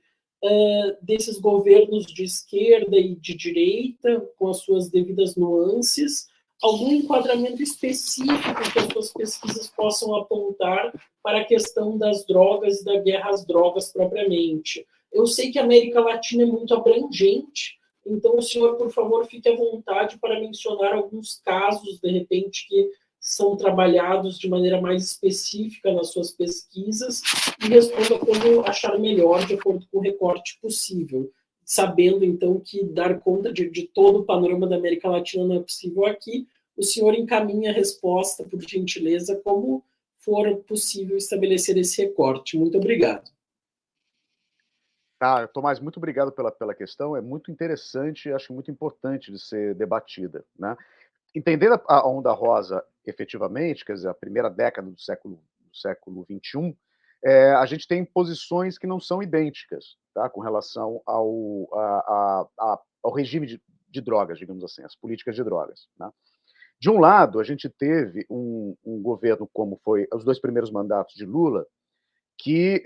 desses governos de esquerda e de direita, com as suas devidas nuances, algum enquadramento específico que as suas pesquisas possam apontar para a questão das drogas e da guerra às drogas propriamente. Eu sei que a América Latina é muito abrangente, então o senhor, por favor, fique à vontade para mencionar alguns casos, de repente, que são trabalhados de maneira mais específica nas suas pesquisas e responda como achar melhor, de acordo com o recorte possível, sabendo, então, que dar conta de todo o panorama da América Latina não é possível aqui. O senhor encaminha a resposta, por gentileza, como for possível estabelecer esse recorte. Muito obrigado. Tomás, muito obrigado pela questão, é muito interessante e acho muito importante de ser debatida, né? Entendendo a onda rosa efetivamente, quer dizer, a primeira década do século XXI, a gente tem posições que não são idênticas, tá? Com relação ao regime de drogas, digamos assim, as políticas de drogas, né? De um lado, a gente teve um governo, como foi os 2 primeiros mandatos de Lula, que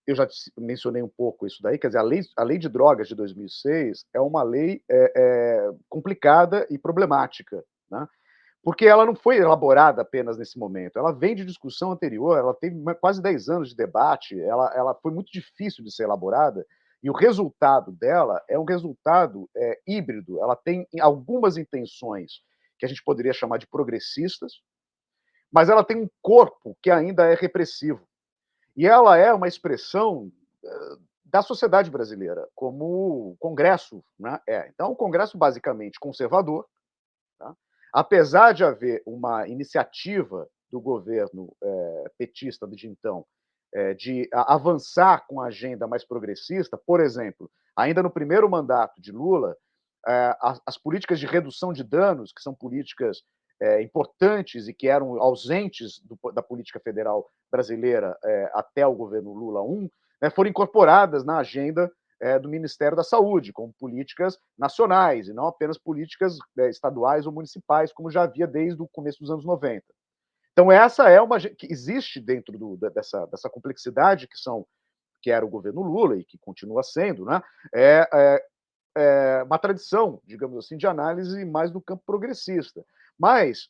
eu já mencionei um pouco isso daí, quer dizer, a lei de drogas de 2006 é uma lei complicada e problemática, né? Porque ela não foi elaborada apenas nesse momento, ela vem de discussão anterior, ela teve quase 10 anos de debate, ela foi muito difícil de ser elaborada, e o resultado dela é um resultado híbrido, ela tem algumas intenções que a gente poderia chamar de progressistas, mas ela tem um corpo que ainda é repressivo. E ela é uma expressão da sociedade brasileira, como o Congresso, né? Então, o Congresso basicamente conservador, tá? Apesar de haver uma iniciativa do governo petista de então de avançar com a agenda mais progressista, por exemplo, ainda no primeiro mandato de Lula, as políticas de redução de danos, que são políticas importantes e que eram ausentes da política federal brasileira até o governo Lula I, né, foram incorporadas na agenda do Ministério da Saúde, como políticas nacionais, e não apenas políticas estaduais ou municipais, como já havia desde o começo dos anos 90. Então, essa é uma que existe dentro dessa complexidade que era o governo Lula e que continua sendo, né? Uma tradição, digamos assim, de análise mais do campo progressista. Mas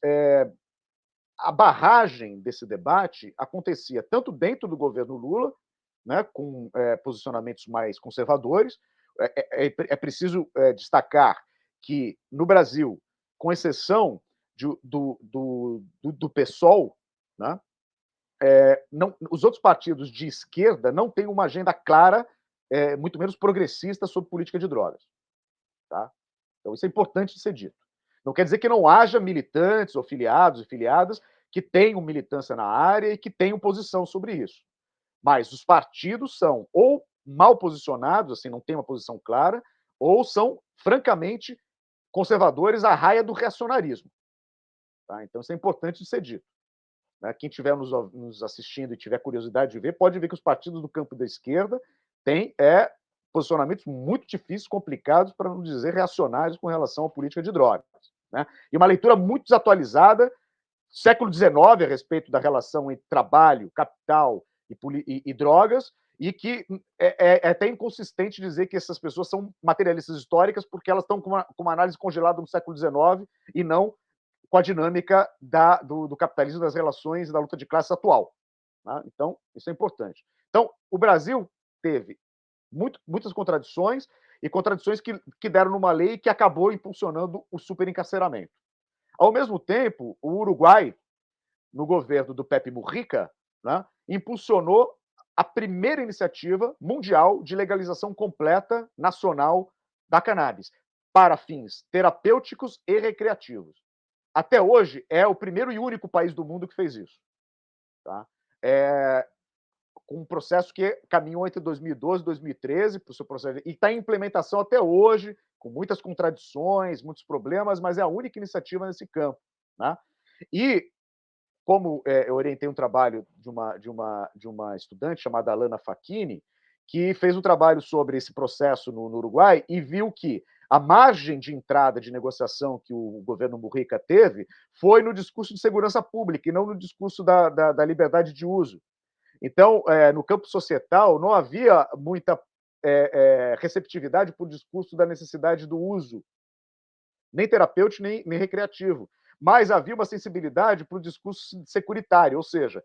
a barragem desse debate acontecia tanto dentro do governo Lula, né, com posicionamentos mais conservadores. É preciso destacar que, no Brasil, com exceção do PSOL, né, os outros partidos de esquerda não têm uma agenda clara, muito menos progressista, sobre política de drogas. Tá? Então, isso é importante de ser dito. Não quer dizer que não haja militantes ou filiados e filiadas que tenham militância na área e que tenham posição sobre isso. Mas os partidos são ou mal posicionados, assim, não têm uma posição clara, ou são, francamente, conservadores à raia do reacionarismo. Tá? Então, isso é importante de ser dito. Né? Quem estiver nos assistindo e tiver curiosidade de ver, pode ver que os partidos do campo da esquerda têm posicionamentos muito difíceis, complicados, para não dizer reacionários, com relação à política de drogas. Né? E uma leitura muito desatualizada, século XIX, a respeito da relação entre trabalho, capital e drogas, e que é até inconsistente dizer que essas pessoas são materialistas históricas porque elas estão com uma análise congelada no século XIX e não com a dinâmica do capitalismo, das relações e da luta de classe atual. Tá? Então, isso é importante. Então, o Brasil teve muitas contradições, e contradições que deram numa lei que acabou impulsionando o superencarceramento. Ao mesmo tempo, o Uruguai, no governo do Pepe Mujica, né, impulsionou a primeira iniciativa mundial de legalização completa nacional da cannabis, para fins terapêuticos e recreativos. Até hoje, é o primeiro e único país do mundo que fez isso. Tá? Com um processo que caminhou entre 2012 e 2013, para o seu processo, e está em implementação até hoje, com muitas contradições, muitos problemas, mas é a única iniciativa nesse campo. Né? E, como eu orientei um trabalho de uma estudante chamada Alana Facchini, que fez um trabalho sobre esse processo no Uruguai e viu que a margem de entrada de negociação que o governo Mujica teve foi no discurso de segurança pública e não no discurso da liberdade de uso. Então, no campo societal, não havia muita receptividade para o discurso da necessidade do uso, nem terapêutico, nem recreativo. Mas havia uma sensibilidade para o discurso securitário, ou seja,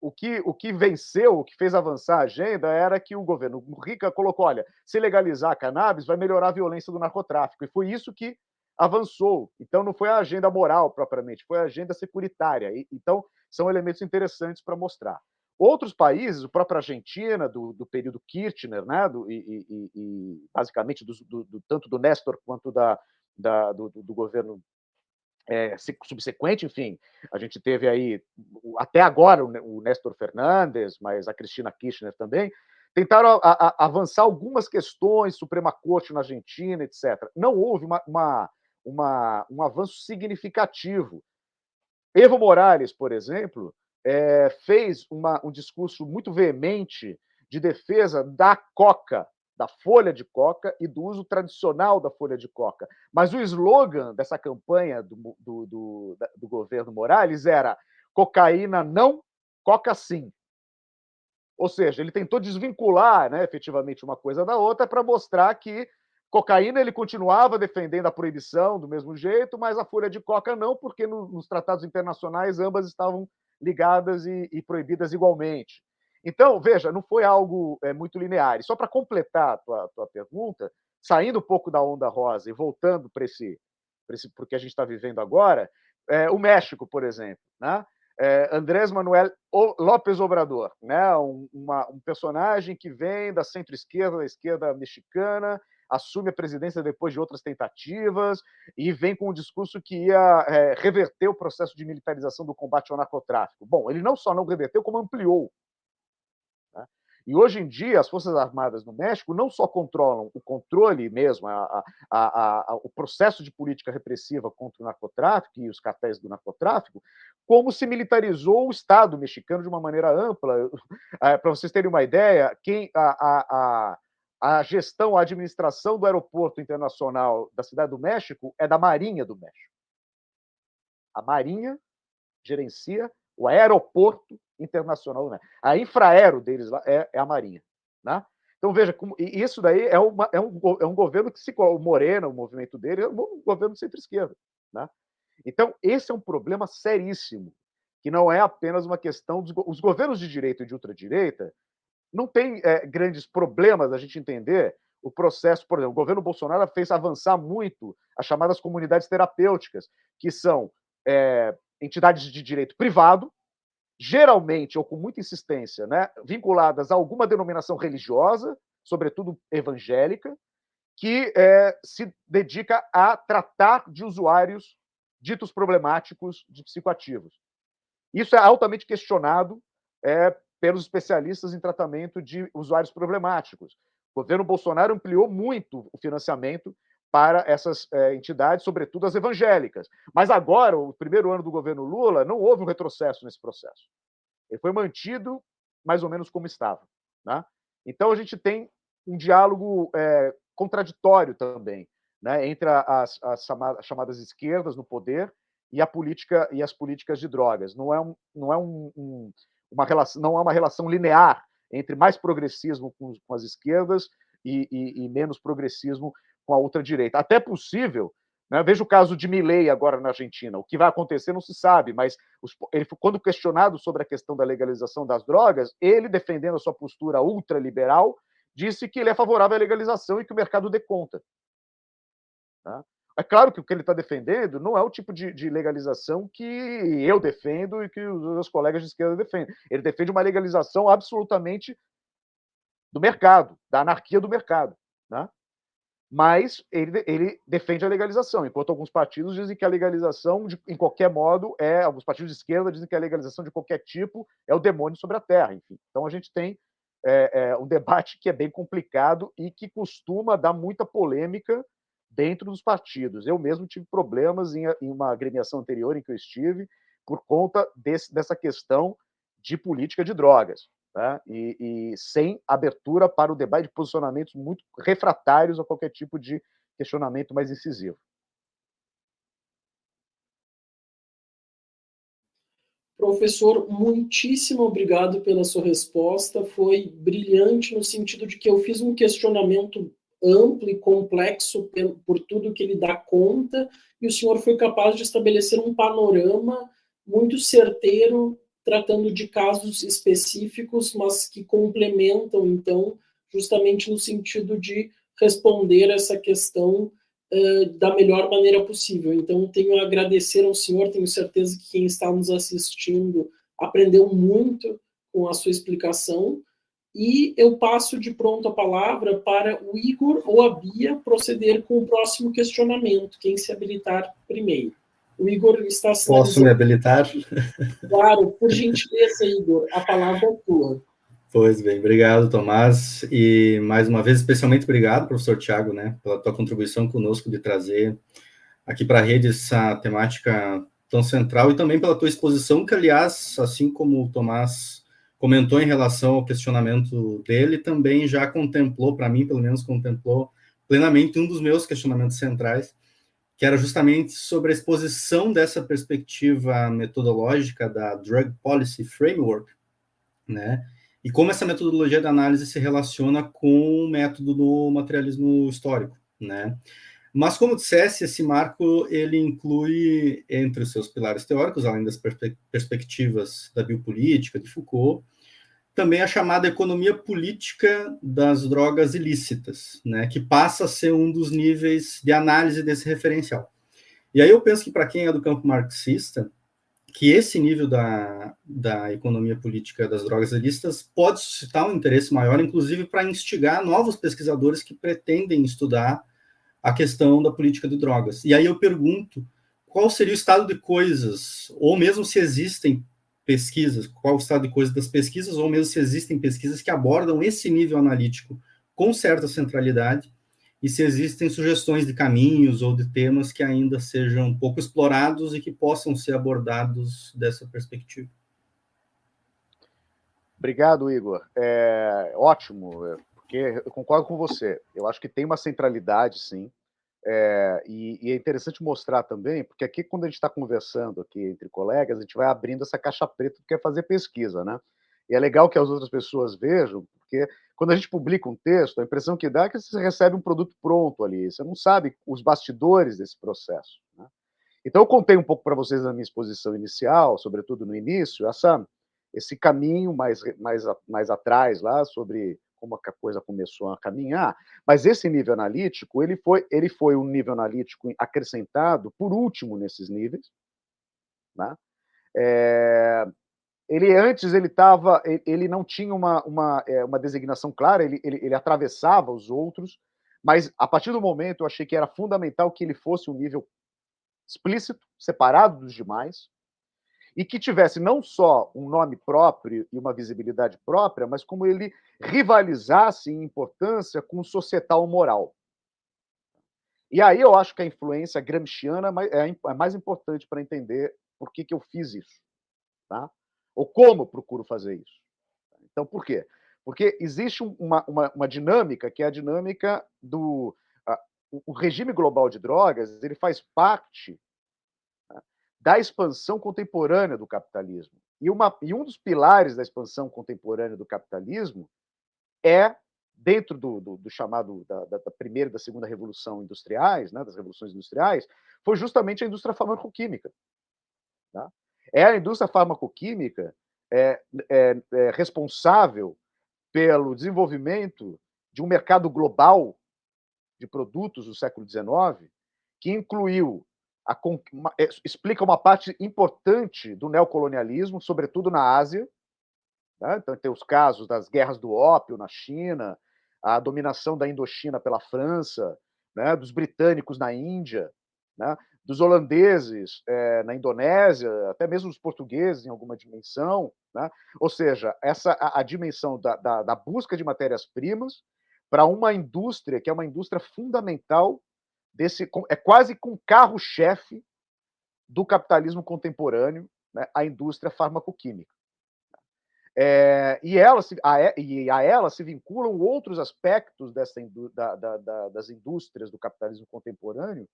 o que venceu, o que fez avançar a agenda era que o governo Mujica colocou, olha, se legalizar a cannabis vai melhorar a violência do narcotráfico, e foi isso que avançou. Então, não foi a agenda moral, propriamente, foi a agenda securitária. Então, são elementos interessantes para mostrar. Outros países, a própria Argentina, do período Kirchner, né, basicamente tanto do Néstor quanto do governo subsequente, enfim, a gente teve aí, até agora, o Néstor Fernandes, mas a Cristina Kirchner também, tentaram avançar algumas questões, Suprema Corte na Argentina, etc. Não houve um avanço significativo. Evo Morales, por exemplo, fez um discurso muito veemente de defesa da coca, da folha de coca e do uso tradicional da folha de coca. Mas o slogan dessa campanha do governo Morales era cocaína não, coca sim. Ou seja, ele tentou desvincular, né, efetivamente uma coisa da outra para mostrar que cocaína ele continuava defendendo a proibição do mesmo jeito, mas a folha de coca não, porque nos tratados internacionais ambas estavam ligadas e proibidas igualmente. Então, veja, não foi algo muito linear. E só para completar a tua pergunta, saindo um pouco da onda rosa e voltando para o que a gente está vivendo agora, o México, por exemplo, né? Andrés Manuel López Obrador, né? um personagem que vem da centro-esquerda, da esquerda mexicana, assume a presidência depois de outras tentativas e vem com um discurso que ia reverter o processo de militarização do combate ao narcotráfico. Bom, ele não só não reverteu, como ampliou. Né? E hoje em dia, as Forças Armadas no México não só controlam o controle mesmo, o processo de política repressiva contra o narcotráfico e os cartéis do narcotráfico, como se militarizou o Estado mexicano de uma maneira ampla. Para vocês terem uma ideia, a gestão, a administração do aeroporto internacional da Cidade do México é da Marinha do México. A Marinha gerencia o aeroporto internacional do México. A infraero deles lá é a Marinha. Né? Então, veja, isso daí é um governo que, o Morena, o movimento dele, é um governo de centro-esquerda. Né? Então, esse é um problema seríssimo, que não é apenas uma questão os governos de direita e de ultradireita não tem grandes problemas a gente entender o processo. Por exemplo, o governo Bolsonaro fez avançar muito as chamadas comunidades terapêuticas, que são entidades de direito privado, geralmente, ou com muita insistência, né, vinculadas a alguma denominação religiosa, sobretudo evangélica, que se dedica a tratar de usuários ditos problemáticos de psicoativos. Isso é altamente questionado pelos especialistas em tratamento de usuários problemáticos. O governo Bolsonaro ampliou muito o financiamento para essas entidades, sobretudo as evangélicas. Mas agora, o primeiro ano do governo Lula, não houve um retrocesso nesse processo. Ele foi mantido mais ou menos como estava. Né? Então, a gente tem um diálogo contraditório também, né, entre as chamadas esquerdas no poder e a política e as políticas de drogas. Não é uma relação linear entre mais progressismo com as esquerdas e menos progressismo com a ultradireita. Até possível, né? Veja o caso de Milei agora na Argentina. O que vai acontecer não se sabe, mas quando questionado sobre a questão da legalização das drogas, ele, defendendo a sua postura ultraliberal, disse que ele é favorável à legalização e que o mercado dê conta. Tá? É claro que o que ele está defendendo não é o tipo de legalização que eu defendo e que os meus colegas de esquerda defendem. Ele defende uma legalização absolutamente do mercado, da anarquia do mercado, né? Mas ele defende a legalização, enquanto alguns partidos dizem que a legalização, em qualquer modo, alguns partidos de esquerda dizem que a legalização de qualquer tipo é o demônio sobre a terra, enfim. Então a gente tem um debate que é bem complicado e que costuma dar muita polêmica dentro dos partidos. Eu mesmo tive problemas em uma agremiação anterior em que eu estive por conta dessa questão de política de drogas. Tá? E sem abertura para o debate de posicionamentos muito refratários a qualquer tipo de questionamento mais incisivo. Professor, muitíssimo obrigado pela sua resposta. Foi brilhante no sentido de que eu fiz um questionamento amplo e complexo por tudo que ele dá conta, e o senhor foi capaz de estabelecer um panorama muito certeiro, tratando de casos específicos, mas que complementam, então, justamente no sentido de responder essa questão da melhor maneira possível. Então, tenho a agradecer ao senhor, tenho certeza que quem está nos assistindo aprendeu muito com a sua explicação, e eu passo de pronto a palavra para o Igor ou a Bia proceder com o próximo questionamento, quem se habilitar primeiro. O Igor está sinalizando. Posso me habilitar? Claro, por gentileza, Igor, a palavra é tua. Pois bem, obrigado, Tomás, e mais uma vez, especialmente obrigado, professor Tiago, né, pela tua contribuição conosco de trazer aqui para a rede essa temática tão central e também pela tua exposição, que, aliás, assim como o Tomás comentou em relação ao questionamento dele, também já contemplou, para mim, pelo menos, contemplou plenamente um dos meus questionamentos centrais, que era justamente sobre a exposição dessa perspectiva metodológica da Drug Policy Framework, né, e como essa metodologia de análise se relaciona com o método do materialismo histórico, né. Mas, como dissesse, esse marco, ele inclui, entre os seus pilares teóricos, além das perspectivas da biopolítica, de Foucault, também a chamada economia política das drogas ilícitas, né, que passa a ser um dos níveis de análise desse referencial. E aí eu penso que, para quem é do campo marxista, que esse nível da economia política das drogas ilícitas pode suscitar um interesse maior, inclusive para instigar novos pesquisadores que pretendem estudar a questão da política de drogas. E aí eu pergunto, qual seria o estado de coisas, ou mesmo se existem pesquisas, qual o estado de coisas das pesquisas, ou mesmo se existem pesquisas que abordam esse nível analítico com certa centralidade, e se existem sugestões de caminhos ou de temas que ainda sejam pouco explorados e que possam ser abordados dessa perspectiva. Obrigado, Igor. Ótimo, porque eu concordo com você. Eu acho que tem uma centralidade, sim, e é interessante mostrar também, porque aqui, quando a gente está conversando aqui entre colegas, a gente vai abrindo essa caixa preta que é fazer pesquisa, né? E é legal que as outras pessoas vejam, porque quando a gente publica um texto, a impressão que dá é que você recebe um produto pronto ali, você não sabe os bastidores desse processo, né? Então, eu contei um pouco para vocês na minha exposição inicial, sobretudo no início, esse caminho mais atrás lá, sobre como a coisa começou a caminhar, mas esse nível analítico, ele foi um nível analítico acrescentado por último nesses níveis, né? Ele não tinha uma designação clara, ele atravessava os outros, mas a partir do momento eu achei que era fundamental que ele fosse um nível explícito, separado dos demais, e que tivesse não só um nome próprio e uma visibilidade própria, mas como ele rivalizasse em importância com o societal moral. E aí eu acho que a influência gramsciana é mais importante para entender por que eu fiz isso, tá? Ou como procuro fazer isso. Então, por quê? Porque existe uma dinâmica, que é a dinâmica do... o regime global de drogas, ele faz parte da expansão contemporânea do capitalismo. E um dos pilares da expansão contemporânea do capitalismo é, dentro do chamado da primeira e da segunda revolução industriais, né, das revoluções industriais, foi justamente a indústria farmacoquímica. Tá? É a indústria farmacoquímica responsável pelo desenvolvimento de um mercado global de produtos do século XIX, que incluiu, explica uma parte importante do neocolonialismo, sobretudo na Ásia, né? Então tem os casos das guerras do ópio na China, a dominação da Indochina pela França, né? Dos britânicos na Índia, né? Dos holandeses na Indonésia, até mesmo dos portugueses em alguma dimensão, né? Ou seja, a dimensão da busca de matérias-primas para uma indústria que é uma indústria fundamental é quase com carro-chefe do capitalismo contemporâneo, né? A indústria farmacoquímica. E a ela se vinculam outros aspectos das indústrias do capitalismo contemporâneo,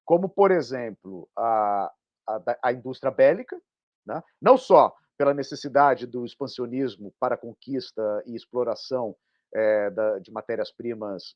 como, por exemplo, a indústria bélica, né? Não só pela necessidade do expansionismo para a conquista e exploração de matérias-primas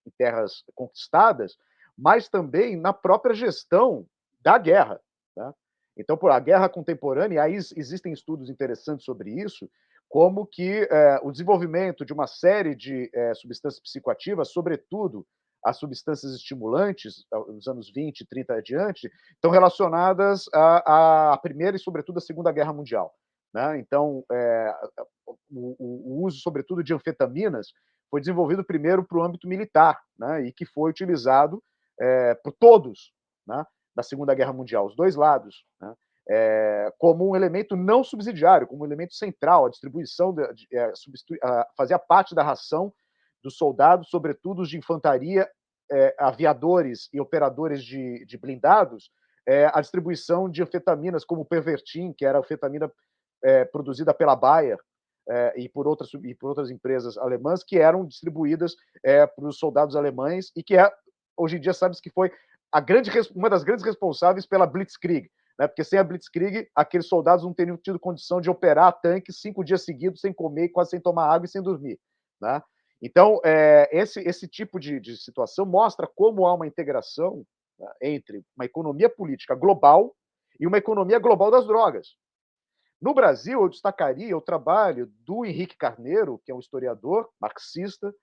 em terras conquistadas, mas também na própria gestão da guerra, né? Então, por a guerra contemporânea, e aí existem estudos interessantes sobre isso, como que o desenvolvimento de uma série de substâncias psicoativas, sobretudo as substâncias estimulantes, nos anos 20, 30 adiante, estão relacionadas à Primeira e, sobretudo, à Segunda Guerra Mundial, né? Então, o uso, sobretudo, de anfetaminas foi desenvolvido primeiro para o âmbito militar, né? E que foi utilizado por todos, né? Da Segunda Guerra Mundial, os dois lados, né? Como um elemento não subsidiário, como um elemento central, a distribuição fazia parte da ração dos soldados, sobretudo os de infantaria, aviadores e operadores de blindados, a distribuição de anfetaminas como o Pervertin, que era a anfetamina produzida pela Bayer e por outras empresas alemãs, que eram distribuídas para os soldados alemães e que hoje em dia sabe que foi uma das grandes responsáveis pela Blitzkrieg, né? Porque sem a Blitzkrieg, aqueles soldados não teriam tido condição de operar tanques 5 dias seguidos, sem comer, quase sem tomar água e sem dormir, né? Então, esse tipo de situação mostra como há uma integração, né, entre uma economia política global e uma economia global das drogas. No Brasil, eu destacaria o trabalho do Henrique Carneiro, que é um historiador marxista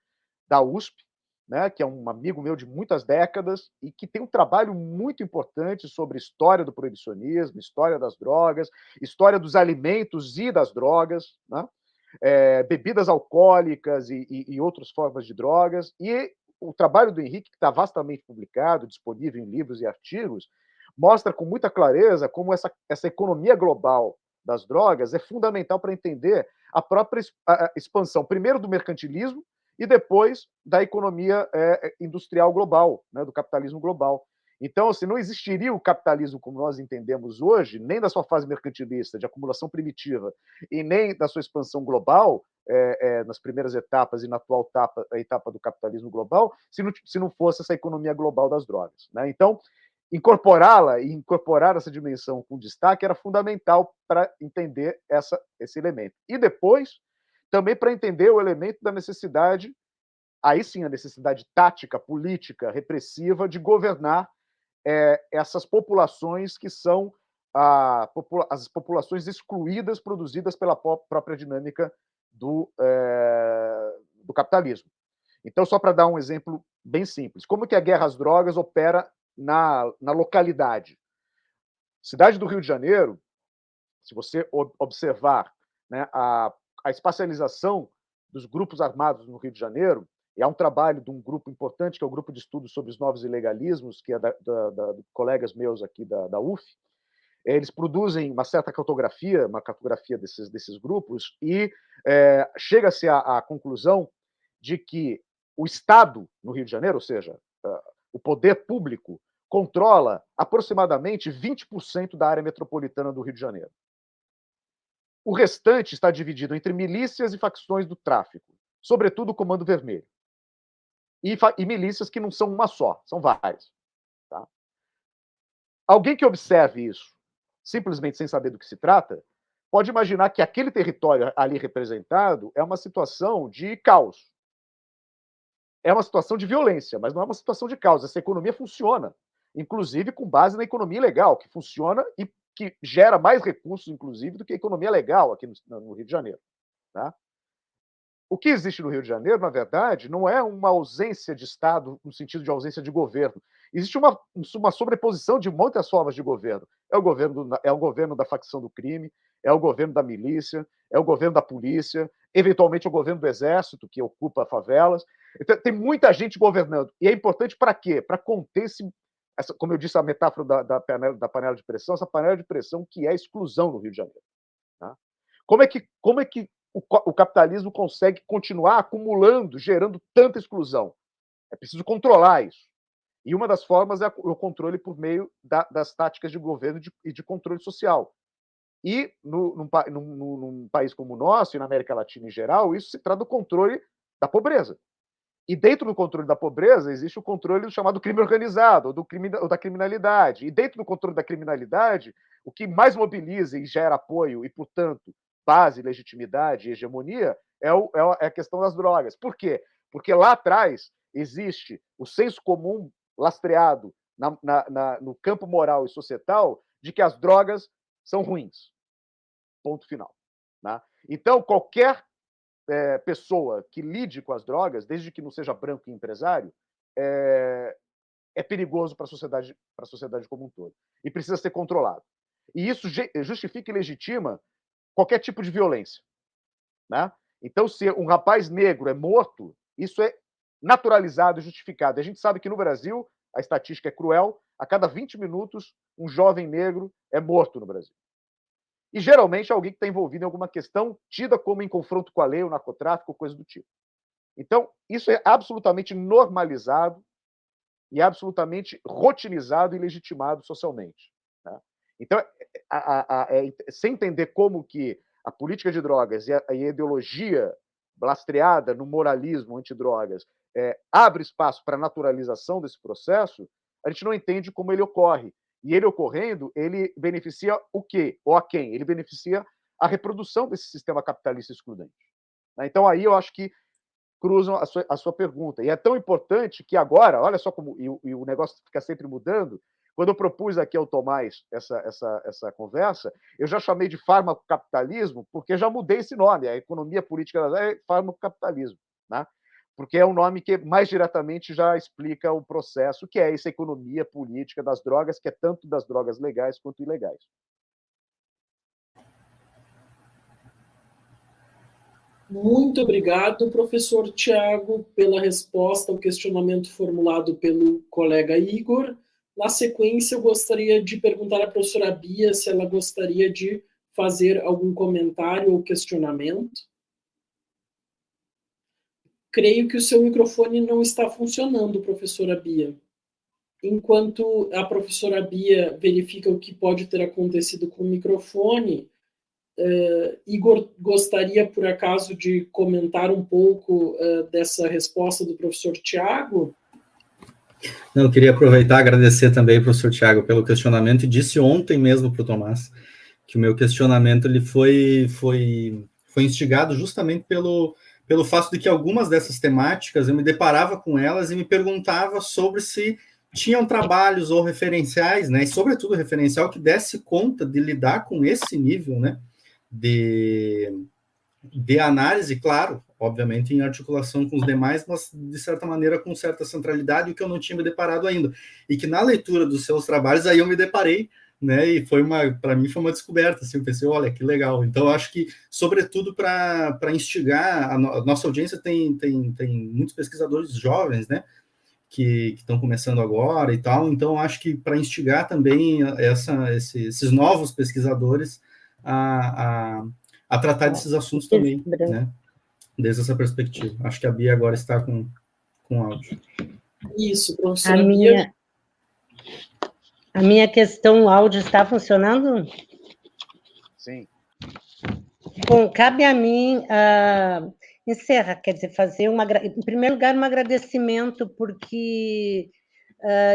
da USP, né, que é um amigo meu de muitas décadas e que tem um trabalho muito importante sobre história do proibicionismo, história das drogas, história dos alimentos e das drogas, né? Bebidas alcoólicas e outras formas de drogas. E o trabalho do Henrique, que está vastamente publicado, disponível em livros e artigos, mostra com muita clareza como essa economia global das drogas é fundamental para entender a própria expansão, primeiro do mercantilismo e depois da economia industrial global, né, do capitalismo global. Então, assim, não existiria o capitalismo como nós entendemos hoje, nem da sua fase mercantilista, de acumulação primitiva, e nem da sua expansão global, nas primeiras etapas e na atual etapa do capitalismo global, se não fosse essa economia global das drogas, né? Então, incorporá-la e incorporar essa dimensão com destaque era fundamental para entender esse elemento. E depois, também para entender o elemento da necessidade, aí sim a necessidade tática, política, repressiva de governar essas populações que são as populações excluídas, produzidas pela própria dinâmica do capitalismo. Então, só para dar um exemplo bem simples, como que a guerra às drogas opera na localidade? Cidade do Rio de Janeiro, se você observar, né, a espacialização dos grupos armados no Rio de Janeiro, e há um trabalho de um grupo importante, que é o Grupo de Estudos sobre os Novos Ilegalismos, que é de colegas meus aqui da UF. Eles produzem uma certa cartografia, desses grupos, e chega-se à conclusão de que o Estado no Rio de Janeiro, ou seja, o poder público, controla aproximadamente 20% da área metropolitana do Rio de Janeiro. O restante está dividido entre milícias e facções do tráfico, sobretudo o Comando Vermelho. E milícias que não são uma só, são várias. Tá? Alguém que observe isso, simplesmente sem saber do que se trata, pode imaginar que aquele território ali representado é uma situação de caos. É uma situação de violência, mas não é uma situação de caos. Essa economia funciona, inclusive com base na economia ilegal, que funciona e que gera mais recursos, inclusive, do que a economia legal aqui no Rio de Janeiro. Tá? O que existe no Rio de Janeiro, na verdade, não é uma ausência de Estado no sentido de ausência de governo. Existe uma sobreposição de muitas formas de governo. É o governo da facção do crime, é o governo da milícia, é o governo da polícia, eventualmente é o governo do exército, que ocupa favelas. Então, tem muita gente governando. E é importante para quê? Para conter como eu disse, a metáfora da panela de pressão, essa panela de pressão que é a exclusão no Rio de Janeiro. Tá? Como é que o capitalismo consegue continuar acumulando, gerando tanta exclusão? É preciso controlar isso. E uma das formas é o controle por meio das táticas de governo e de controle social. E num país como o nosso, e na América Latina em geral, isso se trata do controle da pobreza. E dentro do controle da pobreza existe o controle do chamado crime organizado, ou da criminalidade. E dentro do controle da criminalidade, o que mais mobiliza e gera apoio e, portanto, base, legitimidade e hegemonia é a questão das drogas. Por quê? Porque lá atrás existe o senso comum lastreado no campo moral e societal de que as drogas são ruins. Ponto final. Né? Então, qualquer pessoa que lide com as drogas, desde que não seja branco e empresário, é perigoso para a sociedade como um todo. E precisa ser controlado. E isso justifica e legitima qualquer tipo de violência. Né? Então, se um rapaz negro é morto, isso é naturalizado e justificado. A gente sabe que no Brasil, a estatística é cruel, a cada 20 minutos, um jovem negro é morto no Brasil. E, geralmente, é alguém que está envolvido em alguma questão tida como em confronto com a lei, ou narcotráfico, ou coisa do tipo. Então, isso é absolutamente normalizado e absolutamente rotinizado e legitimado socialmente. Né? Então, sem entender como que a política de drogas e a ideologia lastreada no moralismo antidrogas abre espaço para a naturalização desse processo, a gente não entende como ele ocorre. E ele ocorrendo, ele beneficia o quê? Ou a quem? Ele beneficia a reprodução desse sistema capitalista excludente. Então, aí eu acho que cruzam a sua pergunta. E é tão importante que agora, olha só como e o negócio fica sempre mudando. Quando eu propus aqui ao Tomás essa conversa, eu já chamei de farmacocapitalismo, porque já mudei esse nome. A economia política é farmacocapitalismo, né? Porque é um nome que mais diretamente já explica o processo, que é essa economia política das drogas, que é tanto das drogas legais quanto ilegais. Muito obrigado, professor Tiago, pela resposta ao questionamento formulado pelo colega Igor. Na sequência, eu gostaria de perguntar à professora Bia se ela gostaria de fazer algum comentário ou questionamento. Creio que o seu microfone não está funcionando, professora Bia. Enquanto a professora Bia verifica o que pode ter acontecido com o microfone, Igor gostaria, por acaso, de comentar um pouco dessa resposta do professor Tiago? Não, eu queria aproveitar e agradecer também ao professor Tiago pelo questionamento, e disse ontem mesmo para o Tomás que o meu questionamento ele foi instigado justamente pelo fato de que algumas dessas temáticas eu me deparava com elas e me perguntava sobre se tinham trabalhos ou referenciais, né, e sobretudo referencial que desse conta de lidar com esse nível, né, de análise, claro, obviamente em articulação com os demais, mas de certa maneira com certa centralidade, o que eu não tinha me deparado ainda. E que na leitura dos seus trabalhos, aí eu me deparei, né, e para mim foi uma descoberta, assim, eu pensei, olha, que legal. Então, eu acho que, sobretudo para instigar, a nossa audiência tem muitos pesquisadores jovens, né, que estão começando agora e tal, então acho que para instigar também esses novos pesquisadores a tratar desses assuntos também, né, desde essa perspectiva. Acho que a Bia agora está com áudio. Isso, professora Bia. A minha questão, o áudio está funcionando? Sim. Bom, cabe a mim encerrar, quer dizer, fazer em primeiro lugar, um agradecimento, porque,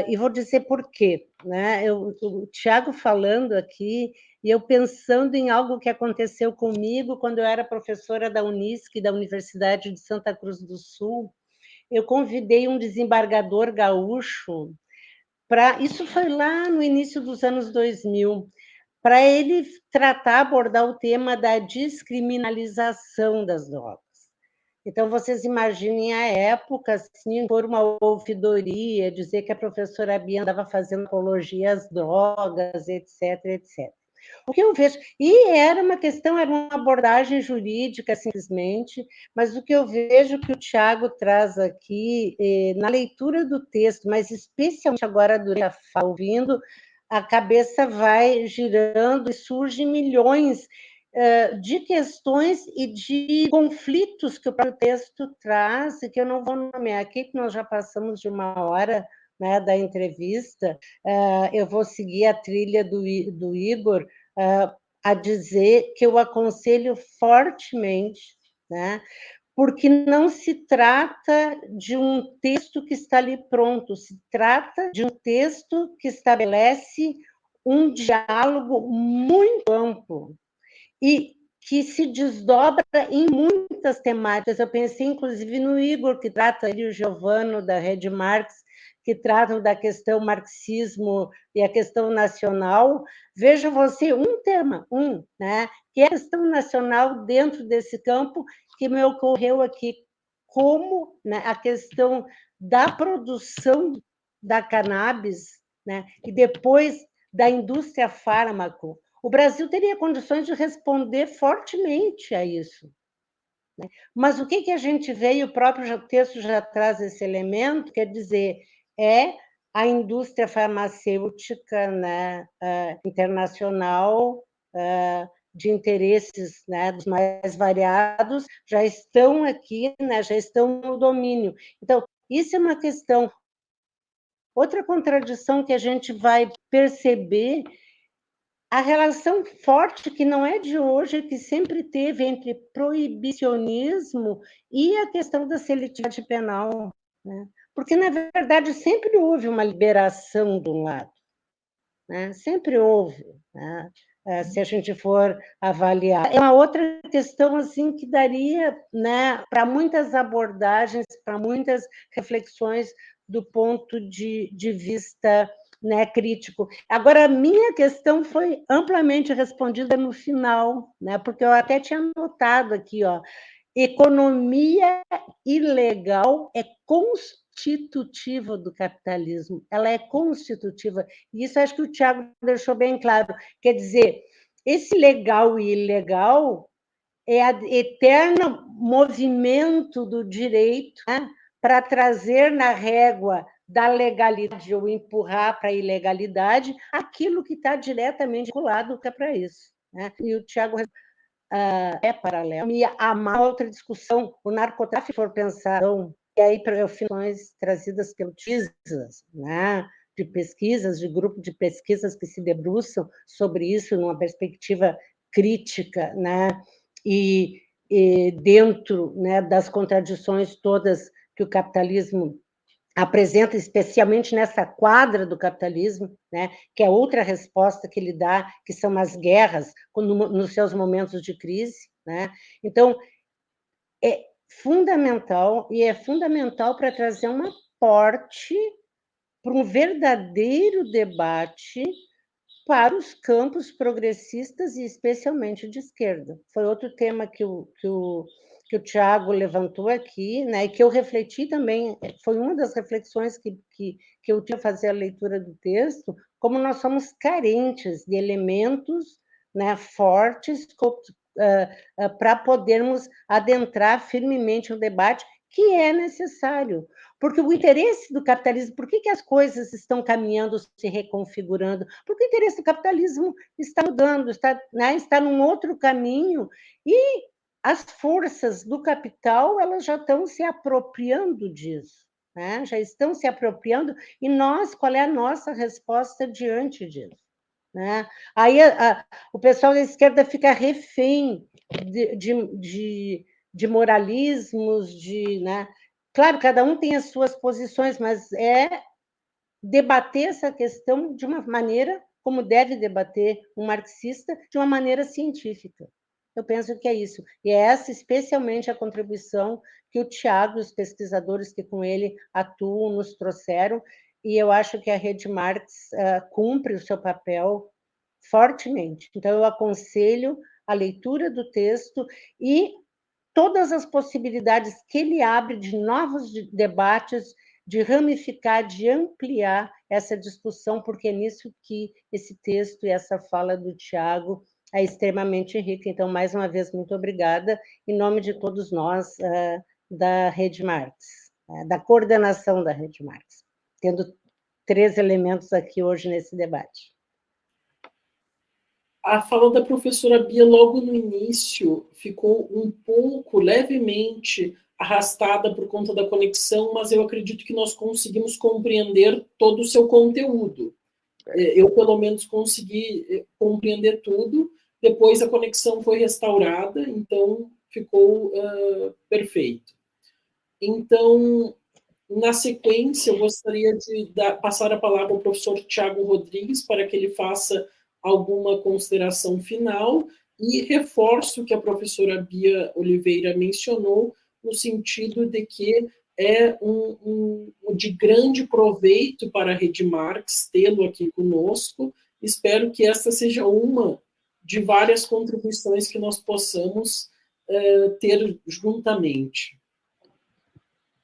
e vou dizer por quê, né? O Tiago falando aqui, e eu pensando em algo que aconteceu comigo quando eu era professora da Unisc, da Universidade de Santa Cruz do Sul, eu convidei um desembargador gaúcho isso foi lá no início dos anos 2000, para ele abordar o tema da descriminalização das drogas. Então, vocês imaginem a época, assim, por uma ouvidoria, dizer que a professora Bia andava fazendo apologia às drogas, etc, etc. O que eu vejo, e era uma questão, era uma abordagem jurídica, simplesmente, mas o que eu vejo que o Tiago traz aqui, na leitura do texto, mas especialmente agora durante a fala, ouvindo, a cabeça vai girando e surgem milhões de questões e de conflitos que o próprio texto traz, e que eu não vou nomear aqui, que nós já passamos de 1 hora, né, da entrevista. Eu vou seguir a trilha do Igor, a dizer que eu aconselho fortemente, né, porque não se trata de um texto que está ali pronto, se trata de um texto que estabelece um diálogo muito amplo e que se desdobra em muitas temáticas. Eu pensei, inclusive, no Igor, que trata, ele e o Giovano, da Rede Marx, que tratam da questão marxismo e a questão nacional. Veja você, um tema, né, que é a questão nacional dentro desse campo, que me ocorreu aqui, como, né, a questão da produção da cannabis, né, e depois da indústria fármaco. O Brasil teria condições de responder fortemente a isso. Mas o que a gente vê, e o próprio texto já traz esse elemento, quer dizer, é a indústria farmacêutica, né, internacional, de interesses, né, dos mais variados, já estão aqui, né, já estão no domínio. Então, isso é uma questão. Outra contradição que a gente vai perceber, a relação forte, que não é de hoje, que sempre teve entre proibicionismo e a questão da seletividade penal, né? Porque, na verdade, sempre houve uma liberação de um lado, né? Sempre houve, né? Se a gente for avaliar. É uma outra questão assim, que daria, né, para muitas abordagens, para muitas reflexões do ponto de vista, né, crítico. Agora, a minha questão foi amplamente respondida no final, né, porque eu até tinha anotado aqui, ó, economia ilegal é constitutiva do capitalismo, ela é constitutiva, e isso acho que o Tiago deixou bem claro. Quer dizer, esse legal e ilegal é o eterno movimento do direito, né, para trazer na régua da legalidade ou empurrar para a ilegalidade aquilo que está diretamente vinculado para isso, né? E o Tiago é paralelo. E há uma outra discussão, o narcotráfico, se for pensar, e aí afirmações trazidas pelo TISAS, né, de pesquisas, de grupo de pesquisas que se debruçam sobre isso numa perspectiva crítica, né, e dentro, né, das contradições todas que o capitalismo apresenta, especialmente nessa quadra do capitalismo, né, que é outra resposta que ele dá, que são as guerras, nos seus momentos de crise, né? Então, é fundamental, e é fundamental para trazer um aporte para um verdadeiro debate para os campos progressistas e especialmente de esquerda. Foi outro tema que o Tiago levantou aqui, né, e que eu refleti também, foi uma das reflexões que eu tinha a fazer a leitura do texto, como nós somos carentes de elementos, né, fortes para podermos adentrar firmemente o debate que é necessário. Porque o interesse do capitalismo, por que as coisas estão caminhando, se reconfigurando? Porque o interesse do capitalismo está mudando, está num outro caminho, e as forças do capital, elas já estão se apropriando disso, né? Já estão se apropriando, e nós, qual é a nossa resposta diante disso? Né? Aí o pessoal da esquerda fica refém de moralismos, né? Claro, cada um tem as suas posições, mas é debater essa questão de uma maneira como deve debater um marxista, de uma maneira científica. Eu penso que é isso. E é essa, especialmente, a contribuição que o Tiago e os pesquisadores que com ele atuam nos trouxeram, e eu acho que a Rede Marx cumpre o seu papel fortemente. Então, eu aconselho a leitura do texto e todas as possibilidades que ele abre de novos debates, de ramificar, de ampliar essa discussão, porque é nisso que esse texto e essa fala do Tiago é extremamente rica. Então, mais uma vez, muito obrigada, em nome de todos nós da Rede Marx, da coordenação da Rede Marx, tendo 3 elementos aqui hoje nesse debate. A fala da professora Bia, logo no início, ficou um pouco, levemente, arrastada por conta da conexão, mas eu acredito que nós conseguimos compreender todo o seu conteúdo. Eu, pelo menos, consegui compreender tudo. Depois a conexão foi restaurada, então ficou perfeito. Então, na sequência, eu gostaria de passar a palavra ao professor Tiago Rodrigues para que ele faça alguma consideração final e reforço o que a professora Bia Oliveira mencionou, no sentido de que é de grande proveito para a Rede Marx tê-lo aqui conosco. Espero que esta seja uma de várias contribuições que nós possamos ter juntamente.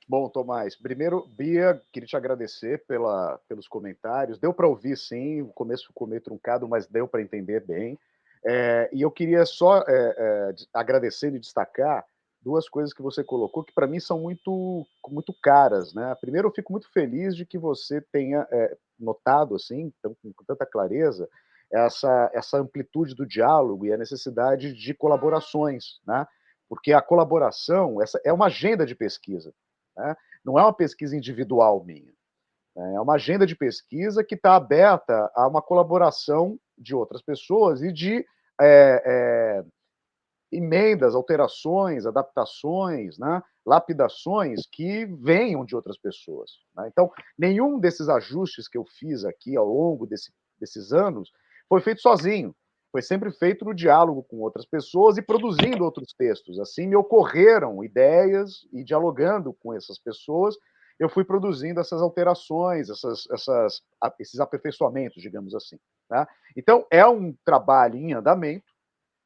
Bom, Tomás, primeiro, Bia, queria te agradecer pelos comentários. Deu para ouvir, sim, o começo ficou meio truncado, mas deu para entender bem. E eu queria só agradecer e destacar 2 coisas que você colocou, que para mim são muito, muito caras, né? Primeiro, eu fico muito feliz de que você tenha notado, assim, com tanta clareza, essa amplitude do diálogo e a necessidade de colaborações, né? Porque a colaboração é uma agenda de pesquisa. Né? Não é uma pesquisa individual minha, é uma agenda de pesquisa que está aberta a uma colaboração de outras pessoas e de emendas, alterações, adaptações, né? Lapidações que venham de outras pessoas. Né? Então, nenhum desses ajustes que eu fiz aqui ao longo desses anos foi feito sozinho. Foi sempre feito no diálogo com outras pessoas e produzindo outros textos. Assim me ocorreram ideias e, dialogando com essas pessoas, eu fui produzindo essas alterações, esses aperfeiçoamentos, digamos assim. Tá? Então, é um trabalho em andamento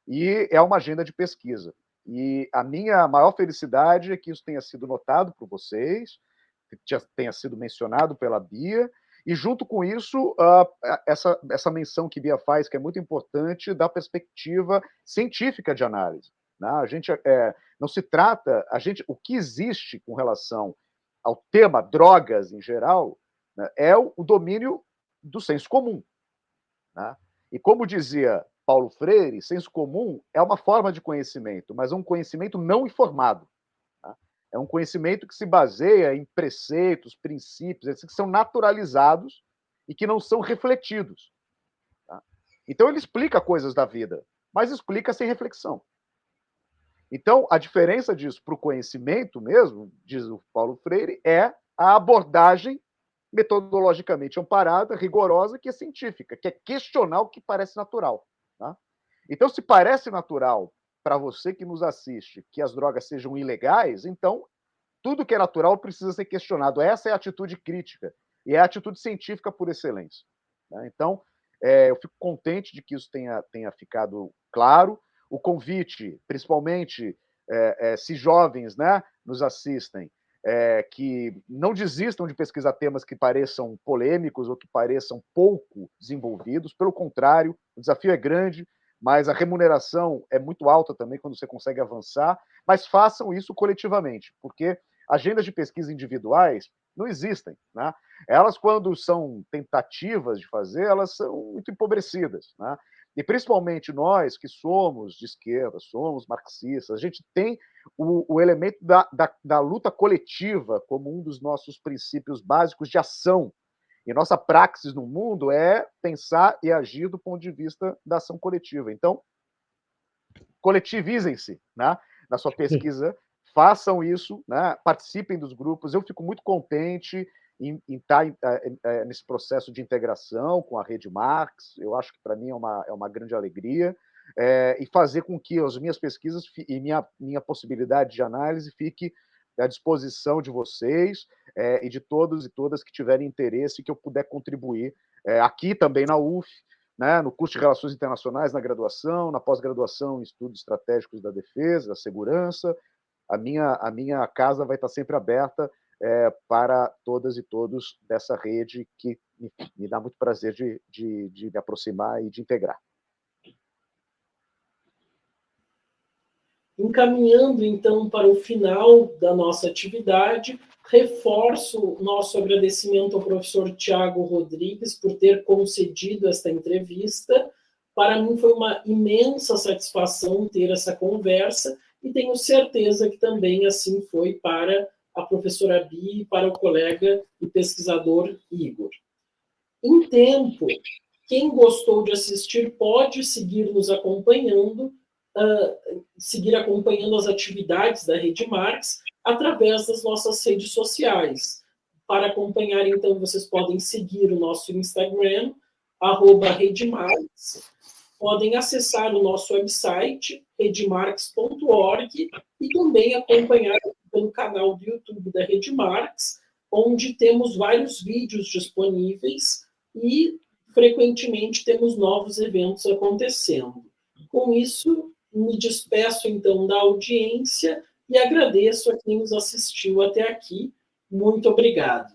e é uma agenda de pesquisa. E a minha maior felicidade é que isso tenha sido notado por vocês, que tenha sido mencionado pela Bia, e, junto com isso, essa menção que Bia faz, que é muito importante, da perspectiva científica de análise. Né? A gente não se trata... o que existe com relação ao tema drogas, em geral, né, é o domínio do senso comum. Né? E, como dizia Paulo Freire, senso comum é uma forma de conhecimento, mas é um conhecimento não informado. É um conhecimento que se baseia em preceitos, princípios, que são naturalizados e que não são refletidos. Tá? Então, ele explica coisas da vida, mas explica sem reflexão. Então, a diferença disso para o conhecimento mesmo, diz o Paulo Freire, é a abordagem metodologicamente amparada, rigorosa, que é científica, que é questionar o que parece natural. Tá? Então, se parece natural para você que nos assiste que as drogas sejam ilegais, então tudo que é natural precisa ser questionado. Essa é a atitude crítica e é a atitude científica por excelência. Né? Então, eu fico contente de que isso tenha ficado claro. O convite, principalmente se jovens, né, nos assistem, que não desistam de pesquisar temas que pareçam polêmicos ou que pareçam pouco desenvolvidos. Pelo contrário, o desafio é grande, mas a remuneração é muito alta também quando você consegue avançar, mas façam isso coletivamente, porque agendas de pesquisa individuais não existem. Né? Elas, quando são tentativas de fazer, elas são muito empobrecidas. Né? E principalmente nós que somos de esquerda, somos marxistas, a gente tem o elemento da luta coletiva como um dos nossos princípios básicos de ação. E nossa praxis no mundo é pensar e agir do ponto de vista da ação coletiva. Então, coletivizem-se, né, na sua pesquisa, façam isso, né, participem dos grupos. Eu fico muito contente em estar nesse processo de integração com a Rede Marx. Eu acho que, para mim, é uma grande alegria. E fazer com que as minhas pesquisas e minha possibilidade de análise fique à disposição de vocês e de todos e todas que tiverem interesse, que eu puder contribuir aqui também na UF, né, no curso de Relações Internacionais, na graduação, na pós-graduação em Estudos Estratégicos da Defesa, da Segurança, a minha casa vai estar sempre aberta para todas e todos dessa rede que me dá muito prazer de me aproximar e de integrar. Encaminhando, então, para o final da nossa atividade, reforço o nosso agradecimento ao professor Tiago Rodrigues por ter concedido esta entrevista. Para mim foi uma imensa satisfação ter essa conversa e tenho certeza que também assim foi para a professora Bia e para o colega e pesquisador Igor. Em tempo, quem gostou de assistir pode seguir nos acompanhando, seguir acompanhando as atividades da Rede Marx através das nossas redes sociais. Para acompanhar, então, vocês podem seguir o nosso Instagram, @RedeMarx, podem acessar o nosso website, redemarx.org, e também acompanhar pelo canal do YouTube da Rede Marx, onde temos vários vídeos disponíveis e, frequentemente, temos novos eventos acontecendo. Com isso, me despeço, então, da audiência e agradeço a quem nos assistiu até aqui. Muito obrigado.